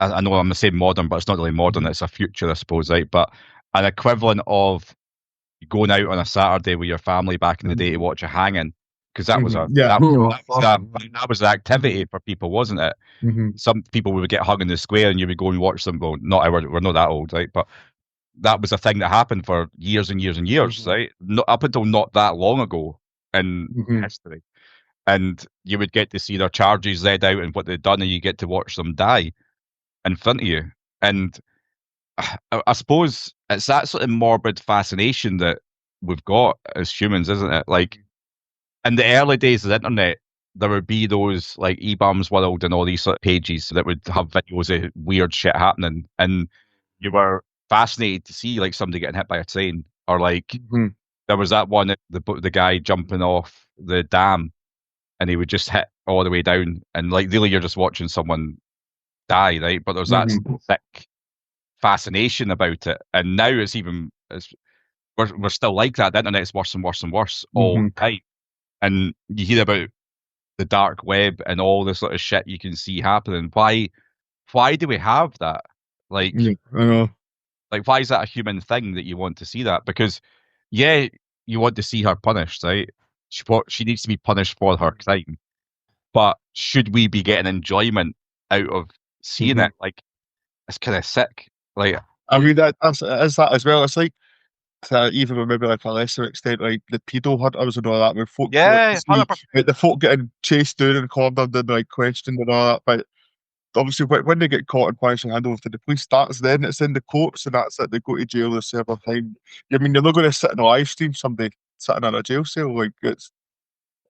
I know I'm saying modern, but it's not really modern. It's a future, I suppose, right? But an equivalent of going out on a Saturday with your family back in the day to watch a hanging, because that was that was an activity for people, wasn't it? Some people would get hung in the square, and you would go and watch them. Well, we're not that old, right? But that was a thing that happened for years and years and years, right? Up until not that long ago in history, and you would get to see their charges read out and what they'd done, and you get to watch them die in front of you. And I suppose it's that sort of morbid fascination that we've got as humans, isn't it? Like in the early days of the internet, there would be those like eBums World and all these sort of pages that would have videos of weird shit happening, and you were fascinated to see like somebody getting hit by a train, or like there was that one, the guy jumping off the dam, and he would just hit all the way down, and like really you're just watching someone die, right? But there's that thick fascination about it, and now we're still like that. The internet's worse and worse and worse all the time, and you hear about the dark web and all this sort of shit you can see happening. Why do we have that? Like, I know. Like, why is that a human thing that you want to see that? Because you want to see her punished, right? She needs to be punished for her crime, but should we be getting enjoyment out of seeing it? Like, it's kind of sick. Like, I mean, is that as well. It's like, even maybe like a lesser extent, like the pedo hunters and all that, where folk, like the folk getting chased down and cornered and like questioned and all that. But obviously, when they get caught and punished and handed over to the police, then it's in the courts, and that's it. They go to jail, they serve their time. I mean, you're not going to sit in a live stream somebody sitting in a jail cell like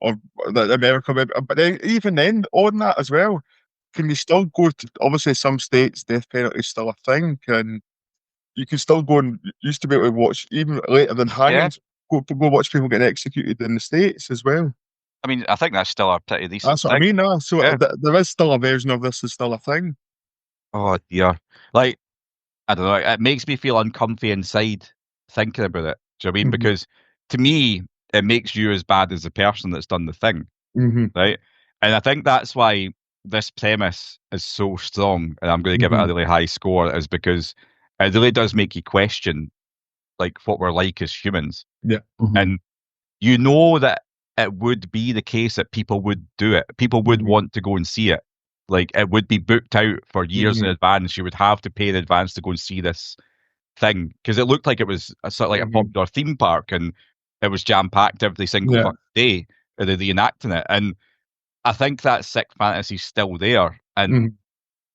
or the America. But then, even then, on that as well, can you still go to, obviously some states death penalty is still a thing, and you can still go and used to be able to watch even later than hangings. Go watch people getting executed in the States as well. I mean, I think that's still a pretty decent That's what thing. I mean. So there is still a version of this is still a thing. Oh dear, like I don't know. It makes me feel uncomfy inside thinking about it. Do you know what I mean? Because to me, it makes you as bad as the person that's done the thing, right? And I think that's why this premise is so strong, and I'm going to give it a really high score, is because it really does make you question like what we're like as humans. Yeah. And you know that it would be the case that people would do it. People would want to go and see it. Like it would be booked out for years in advance. You would have to pay in advance to go and see this thing, because it looked like it was a sort of like a popular theme park, and it was jam packed every single fucking day. They're reenacting it, and I think that sick fantasy's still there, and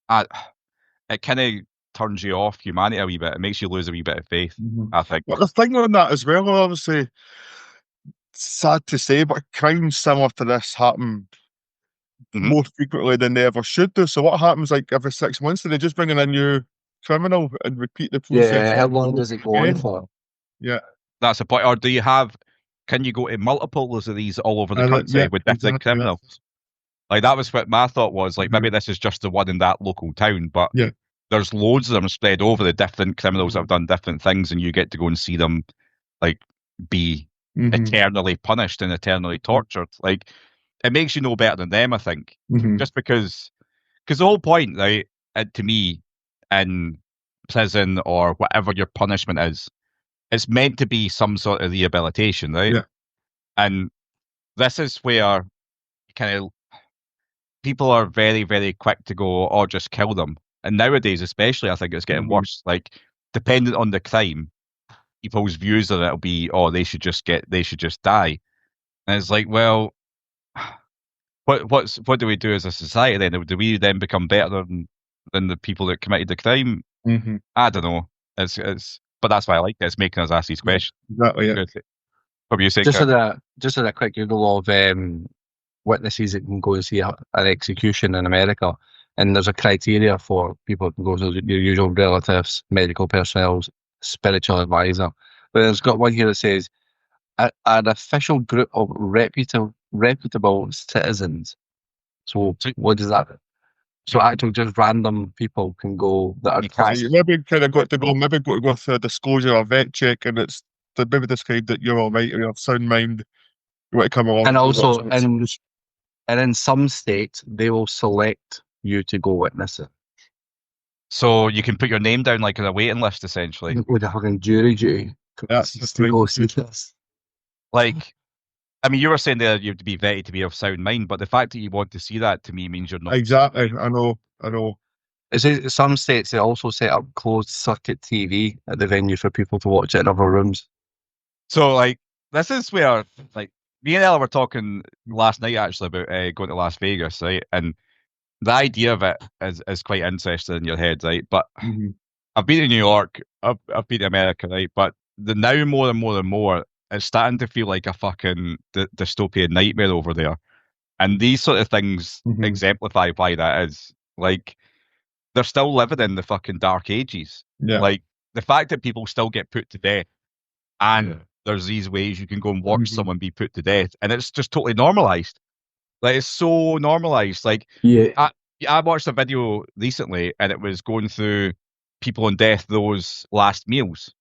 it kind of turns you off humanity a wee bit. It makes you lose a wee bit of faith, I think. But the thing on that as well, obviously, sad to say, but crimes similar to this happen more frequently than they ever should do. So what happens, like, every 6 months? Do they just bring in a new criminal and repeat the process? Yeah, how long does it go on for? Yeah. That's the point. Or do you have, can you go to multiples of these all over the country with different criminals? Like, that was what my thought was. Like, maybe this is just the one in that local town, but there's loads of them spread over the different criminals that have done different things, and you get to go and see them, like, be eternally punished and eternally tortured. Like, it makes you no better than them, I think. Just because the whole point, right, to me, in prison or whatever your punishment is, it's meant to be some sort of rehabilitation, right? Yeah. And this is where kind of people are very, very quick to go, oh, just kill them. And nowadays, especially, I think it's getting worse. Like, depending on the crime, people's views of it'll be, oh, they should just die. And it's like, well, what do we do as a society then? Do we then become better than the people that committed the crime? I don't know. But that's why I like it. It's making us ask these questions. Exactly. Yeah. What were you saying? Just a quick Google of witnesses that can go and see an execution in America, and there's a criteria for people to go to your usual relatives, medical personnel, spiritual advisor. But there's got one here that says an official group of reputable citizens. So what does that? So actually, just random people can go that are classed. You maybe kind of got to go. Maybe got to go through a disclosure or vet check, and it's maybe described that you're all right, or you have sound mind. You want to come along, and also, and in some states, they will select you to go witness it. So you can put your name down like on a waiting list, essentially. With a fucking jury duty. That's to go see this. Like, I mean, you were saying there you have to be vetted to be of sound mind, but the fact that you want to see that to me means you're not. Exactly. I know. Some states they also set up closed circuit TV at the venue for people to watch it in other rooms. So, like, this is where, like, me and Ella were talking last night actually about going to Las Vegas, right? And the idea of it is quite interesting in your head, right? But I've been to New York, I've been to America, right? But now more and more and more, it's starting to feel like a fucking dystopian nightmare over there. And these sort of things exemplify why that is. Like, they're still living in the fucking dark ages. Yeah. Like, the fact that people still get put to death, and there's these ways you can go and watch someone be put to death, and it's just totally normalized. Like, it's so normalized. Like, I watched a video recently, and it was going through people on death row's last meals.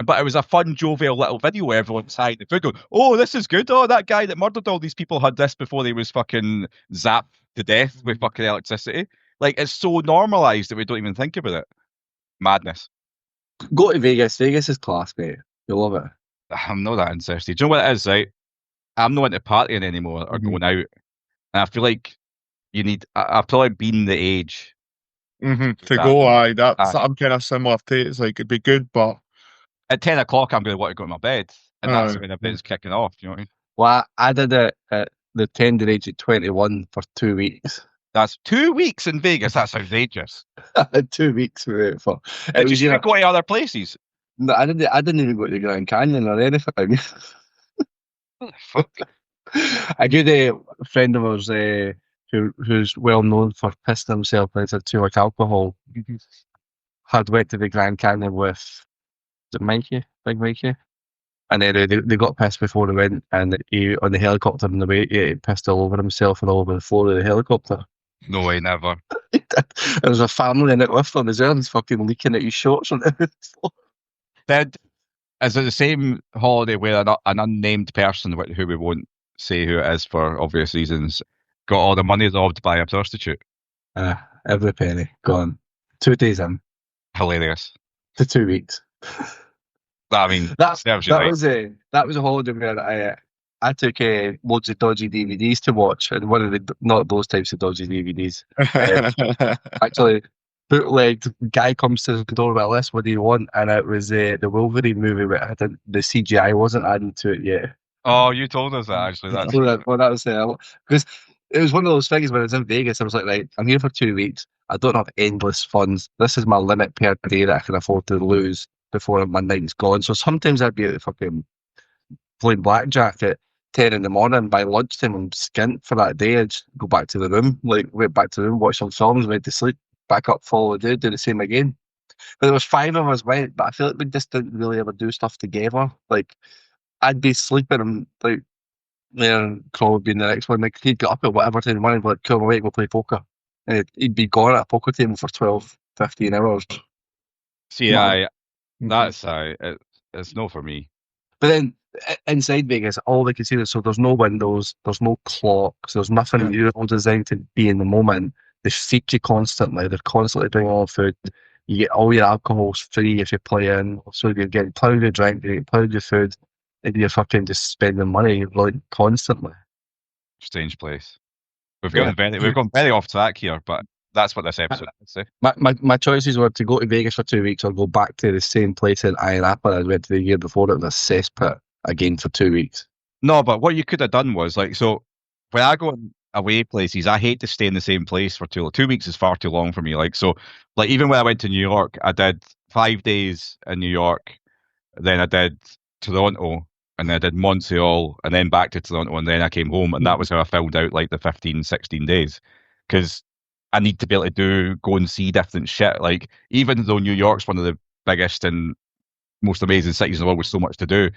But it was a fun, jovial little video where everyone's hiding the food going, oh, this is good. Oh, that guy that murdered all these people had this before he was fucking zapped to death with fucking electricity. Like, it's so normalized that we don't even think about it. Madness. Go to Vegas. Vegas is class, mate. You'll love it. I'm not that interested. Do you know what it is, right? I'm not into partying anymore or going out. And I feel like I've probably been the age. To go, I'm kind of similar to it. It's like, it'd be good, but at 10 o'clock, I'm going to want to go to my bed. And that's when everything's kicking off, you know what I mean? Well, I did it at the tender age of 21 for 2 weeks. That's 2 weeks in Vegas. That's outrageous. 2 weeks for. Did you still go to other places? No, I didn't even go to the Grand Canyon or anything. A good friend of ours who's well known for pissing himself into too much alcohol had went to the Grand Canyon with Mikey, Big Mikey, and then they got pissed before they went, and he on the helicopter on the way he pissed all over himself and all over the floor of the helicopter. No way, never. There was a family in it with him as well, and he's fucking leaking out his shorts on the floor. Is it the same holiday where an unnamed person, who we won't say who it is for obvious reasons, got all the money robbed by a prostitute? Every penny gone. 2 days in. Hilarious. To 2 weeks. I mean, that was a holiday where I took loads of dodgy DVDs to watch, and one of the not those types of dodgy DVDs. Actually, bootlegged guy comes to the door with a list. What do you want? And it was the Wolverine movie, but the CGI wasn't added to it yet. Oh, you told us that actually. That was because it was one of those things when I was in Vegas. I was like, right, I'm here for 2 weeks. I don't have endless funds. This is my limit per day that I can afford to lose before my night's gone. So sometimes I'd be fucking playing blackjack at 10 in the morning. By lunchtime, I'm skint for that day. I'd just go back to the room, like went back to the room, watch some films, went to sleep, back up, follow the day, do the same again. But there was 5 of us went, but I feel like we just didn't really ever do stuff together. Like I'd be sleeping and like there Crawl would be in the next one. Like he'd get up at whatever time in the morning, be like, cool, we'll go play poker. And he'd be gone at a poker table for 12, 15 hours. See, that's it's no for me. But then inside Vegas, all they can see is so there's no windows, there's no clocks, there's nothing. You're all designed to be in the moment. They feed you constantly. They're constantly bringing on food. You get all your alcohol's free if you play in. So you're getting plenty of drink, you get plenty of food, and you're fucking just spending money like constantly. Strange place. We've gone very off track here, but that's what this episode is. My choices were to go to Vegas for 2 weeks or go back to the same place in Ironapple I went to the year before. It was a cesspit again for 2 weeks. No, but what you could have done was like, so when I go away places, I hate to stay in the same place for too long. 2 weeks is far too long for me. Like, so like even when I went to New York, I did 5 days in New York, then I did Toronto, and then I did Montreal, and then back to Toronto, and then I came home, and that was how I filled out like the 15, 16 days. Because I need to be able to go and see different shit. Like, even though New York's one of the biggest and most amazing cities in the world with so much to do,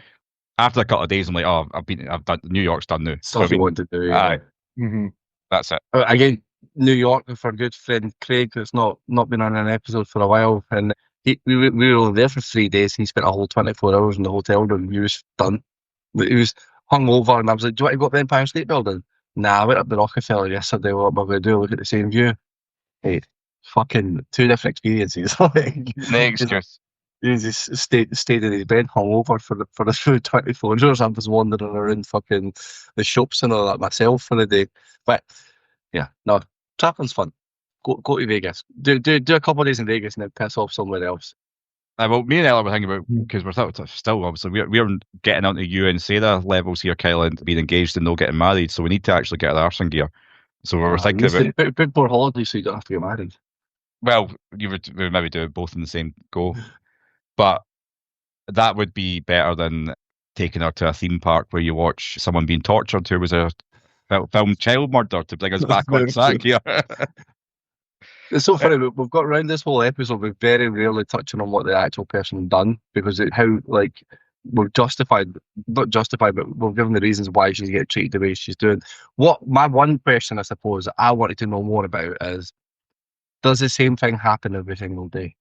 after a couple of days, I'm like, oh, I've done New York's done now. Stuff you want to do. Yeah. That's it. Again, New York for good friend Craig, that's not been on an episode for a while, and we were only there for 3 days. And he spent a whole 24 hours in the hotel room. He was done. He was hungover, and I was like, "Do you want to go up the Empire State Building?" Nah, I went up the Rockefeller yesterday. What am I going to do? Look at the same view. Hey, fucking 2 different experiences. Next, he just stayed in his bed hungover for the full 24 hours. I was wandering around fucking the shops and all that myself for the day. But yeah, no, traveling's fun. Go to Vegas. Do a couple of days in Vegas and then piss off somewhere else. Well, me and Ella were thinking about, because we're still obviously we're getting onto you and Sarah levels here, Kyle, and being engaged and not getting married, so we need to actually get our arse in gear. So we were thinking about big more holidays, so you don't have to get married. Well, we would maybe do both in the same go, but that would be better than taking her to a theme park where you watch someone being tortured who was a filmed child murder to bring us back on track here. It's so funny. We've got around this whole episode with very rarely touching on what the actual person done, because how like we've not justified, but we've given the reasons why she's getting treated the way she's doing. What my one question, I suppose, I wanted to know more about is: does the same thing happen every single day?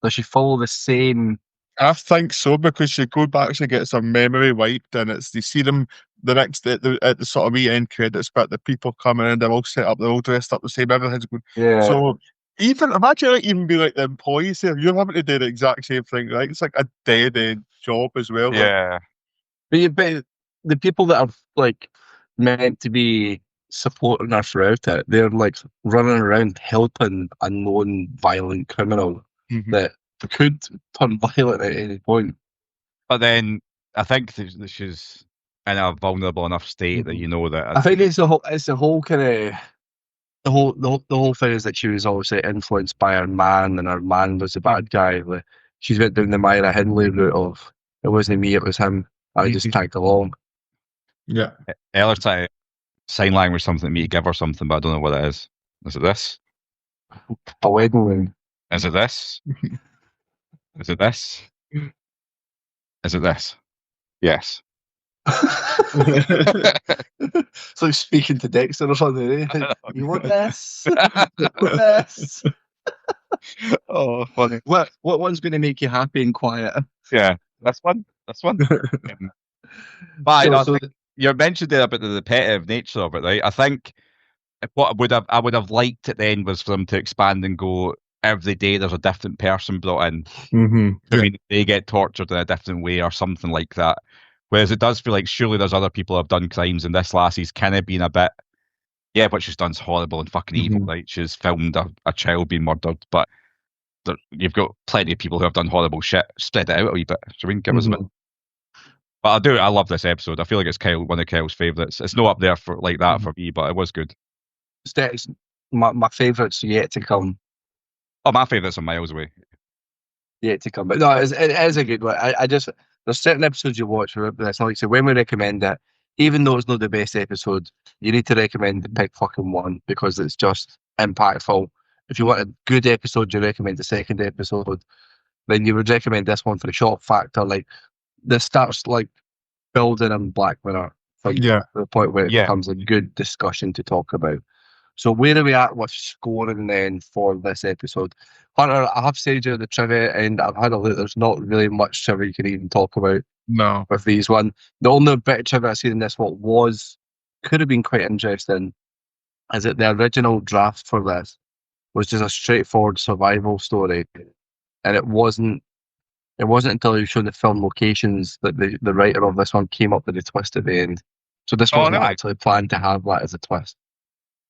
Does she follow the same? I think so, because she goes back, she gets her memory wiped, and you see them the next at the sort of end credits, but the people coming in, they're all set up, they're all dressed up the same, everything's good. Yeah. So imagine like even be like the employees there, you're having to do the exact same thing, right? It's like a dead end job as well. Yeah. But the people that are like meant to be supporting her throughout it, they're like running around helping a known violent criminal that could turn violent at any point. But then I think that she's in a vulnerable enough state that you know that. I think it's the whole kind of the whole thing is that she was obviously influenced by her man, and her man was the bad guy. Like, she's went down the Myra Hindley route of it wasn't me, it was him. I just tagged along. Yeah. Ella's trying to sign language something to me to give her something, but I don't know what it is. Is it this? A wedding ring. Is it this? Is it this? Is it this? Yes. It's like speaking to Dexter or something. Eh? You want this? You want this? Oh, funny. What one's going to make you happy and quiet? Yeah, this one. But you mentioned there about the repetitive nature of it, right? I think what I would have liked at the end was for them to expand and go, every day there's a different person brought in. I mean, they get tortured in a different way or something like that. Whereas it does feel like surely there's other people who have done crimes, and this lassie's kind of been a bit, yeah, what she's done's horrible and fucking evil, right? She's filmed a child being murdered, but you've got plenty of people who have done horrible shit. Spread it out a wee bit, so we can give us a bit. But I love this episode. I feel like it's one of Kyle's favourites. It's not up there for like that for me, but it was good. It's my favourites yet to come. Oh, my favourites are miles away. Yet to come. But no, it is a good one. I just, there's certain episodes you watch where it's like, so when we recommend it, even though it's not the best episode, you need to recommend the pick fucking one because it's just impactful. If you want a good episode, you recommend the second episode. Then you would recommend this one for the shock factor. Like, this starts like building in Black Mirror from Yeah. the point where it Yeah. becomes a good discussion to talk about. So where are we at with scoring then for this episode? Hunter, I have said you the trivia and I've had a look. There's not really much trivia you can even talk about No. with these one. The only bit of trivia I seen in this one could have been quite interesting, is that the original draft for this was just a straightforward survival story. And it wasn't until you showed the film locations that the writer of this one came up with the twist at the end. So this Oh, wasn't no. actually planned to have that as a twist.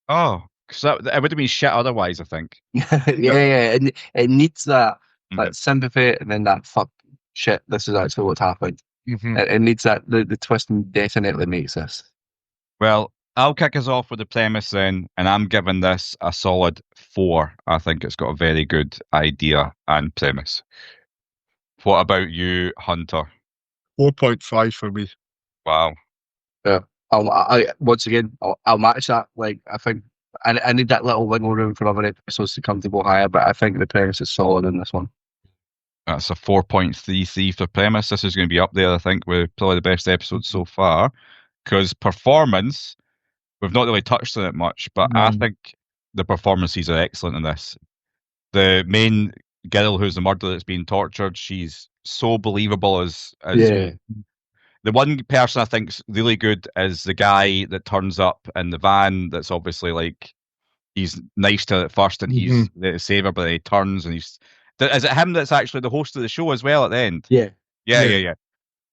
Oh, because it would have been shit otherwise, I think. yeah. It needs that Mhm. sympathy and then that fuck shit. This is actually what's happened. Mhm. It needs that the twist definitely makes this. Well, I'll kick us off with the premise then, and I'm giving this a solid 4. I think it's got a very good idea and premise. What about you, Hunter? 4.5 for me. Wow. I'll match that. Like, I think I need that little wiggle room for other episodes to come to go higher, but I think the premise is solid in this one. That's a 4.33 for premise. This is going to be up there, I think, with probably the best episode so far. Because performance, we've not really touched on it much, but I think the performances are excellent in this. The main girl who's the murderer that's being tortured, she's so believable as Yeah. The one person I think's really good is the guy that turns up in the van. That's obviously like he's nice to her at first, and he's there to save her, but then he turns and he's. Is it him that's actually the host of the show as well at the end? Yeah. Yeah.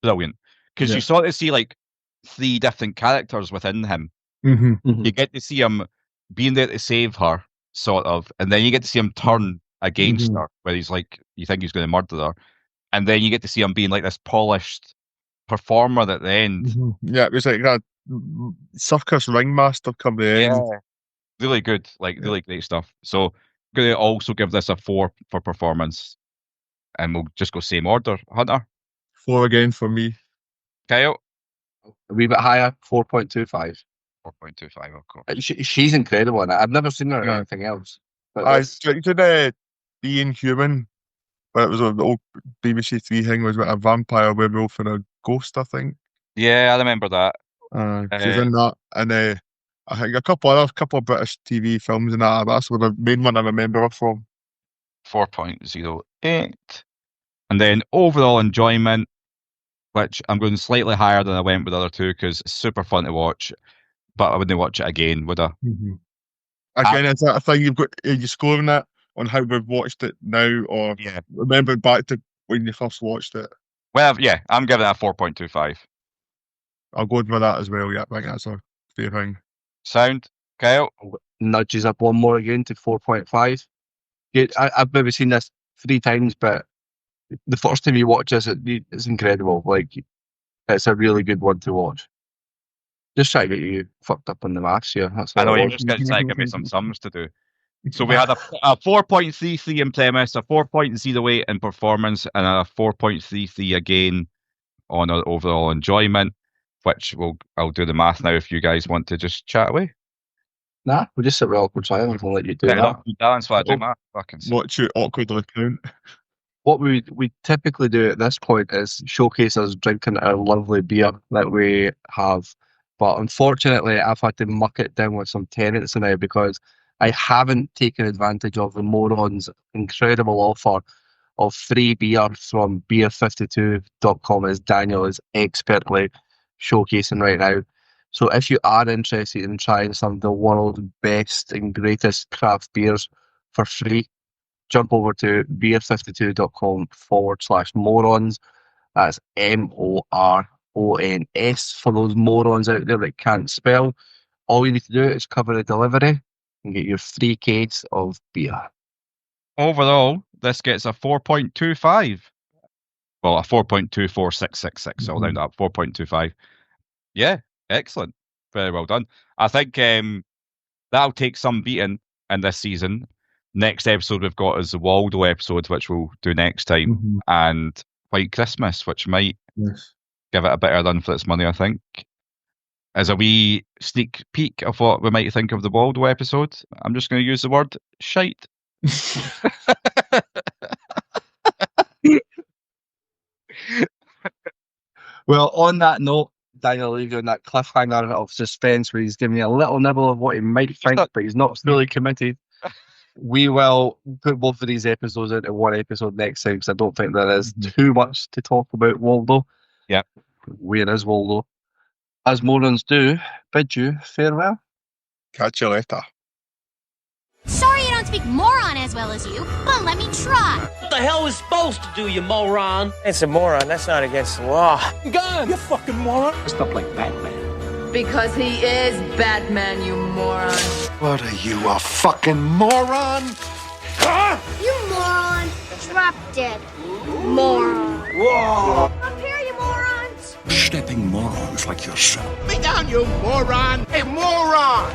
Brilliant. Because Yeah. you sort of see like 3 different characters within him. Mm-hmm. You get to see him being there to save her, sort of, and then you get to see him turn against her, where he's like, you think he's going to murder her, and then you get to see him being like this polished performer at the end. Yeah, it was like that circus ringmaster come the end. Really good, really great stuff. So, I'm going to also give this a 4 for performance, and we'll just go same order. Hunter, 4 again for me. Kyle, A wee bit higher, 4.25. 4.25. Of course. She's incredible in it. I've never seen her in Yeah. anything else. But I this- did the Inhuman, but it was an old BBC 3 thing. Was with a vampire, werewolf, and a ghost. I think. Yeah, I remember that. She's in that, and I think a couple of British TV films and that. That's the main one I remember her from. 4.08. And then overall enjoyment, which I'm going slightly higher than I went with the other two because it's super fun to watch, but I wouldn't watch it again, would I? Again, is that a thing you've got? Are you scoring that on how we've watched it now, or remember back to when you first watched it? Well, yeah, I'm giving it a 4.25. I'll go with that as well. Yeah, I think that's a fair thing. Sound, Kyle? nudges up one more again to 4.5. Yeah, I've maybe seen this 3 times, but the first time you watch this, it's incredible. Like, it's a really good one to watch. Just try to get you fucked up on the maths here. That's I know all it you're was. just going to give me some sums to do. So we had a 4.33 in premise, a 4.08 in performance, and a 4.33 again on our overall enjoyment, which I'll do the math now if you guys want to just chat away. Nah, we'll just sit with awkward silence and let you do that. That's why I do math. Fucking Watch you awkwardly count. What we typically do at this point is showcase us drinking our lovely beer that we have. But unfortunately, I've had to muck it down with some tenants now because I haven't taken advantage of the Morons' incredible offer of free beer from beer52.com, as Daniel is expertly showcasing right now. So if you are interested in trying some of the world's best and greatest craft beers for free, jump over to beer52.com/morons. That's MORONS for those morons out there that can't spell. All you need to do is cover the delivery and get your free case of beer. Overall, this gets a 4.25. Well, a 4.24666. I'll round up 4.25. Yeah, excellent. Very well done. I think that'll take some beating in this season. Next episode we've got is the Waldo episode, which we'll do next time, and White Christmas, which might give it a better run for its money, I think. As a wee sneak peek of what we might think of the Waldo episode, I'm just going to use the word shite. Well, on that note, Daniel leaves you on that cliffhanger of suspense where he's giving you a little nibble of what he might think, but he's not fully committed. We will put both of these episodes into one episode next time because I don't think there is too much to talk about Waldo. Yeah. Where is Waldo? As Morons do, bid you farewell. Catch you later. Sorry I don't speak moron as well as you, but let me try. What the hell is supposed to do, you moron? It's a moron. That's not against the law. Gun, you fucking moron. Stuff like Batman. Because he is Batman, you moron. What are you, a fucking moron? You moron. Drop dead. Moron. Whoa. Up here, you morons. Stepping morons like yourself. Me down, you moron. Hey, moron.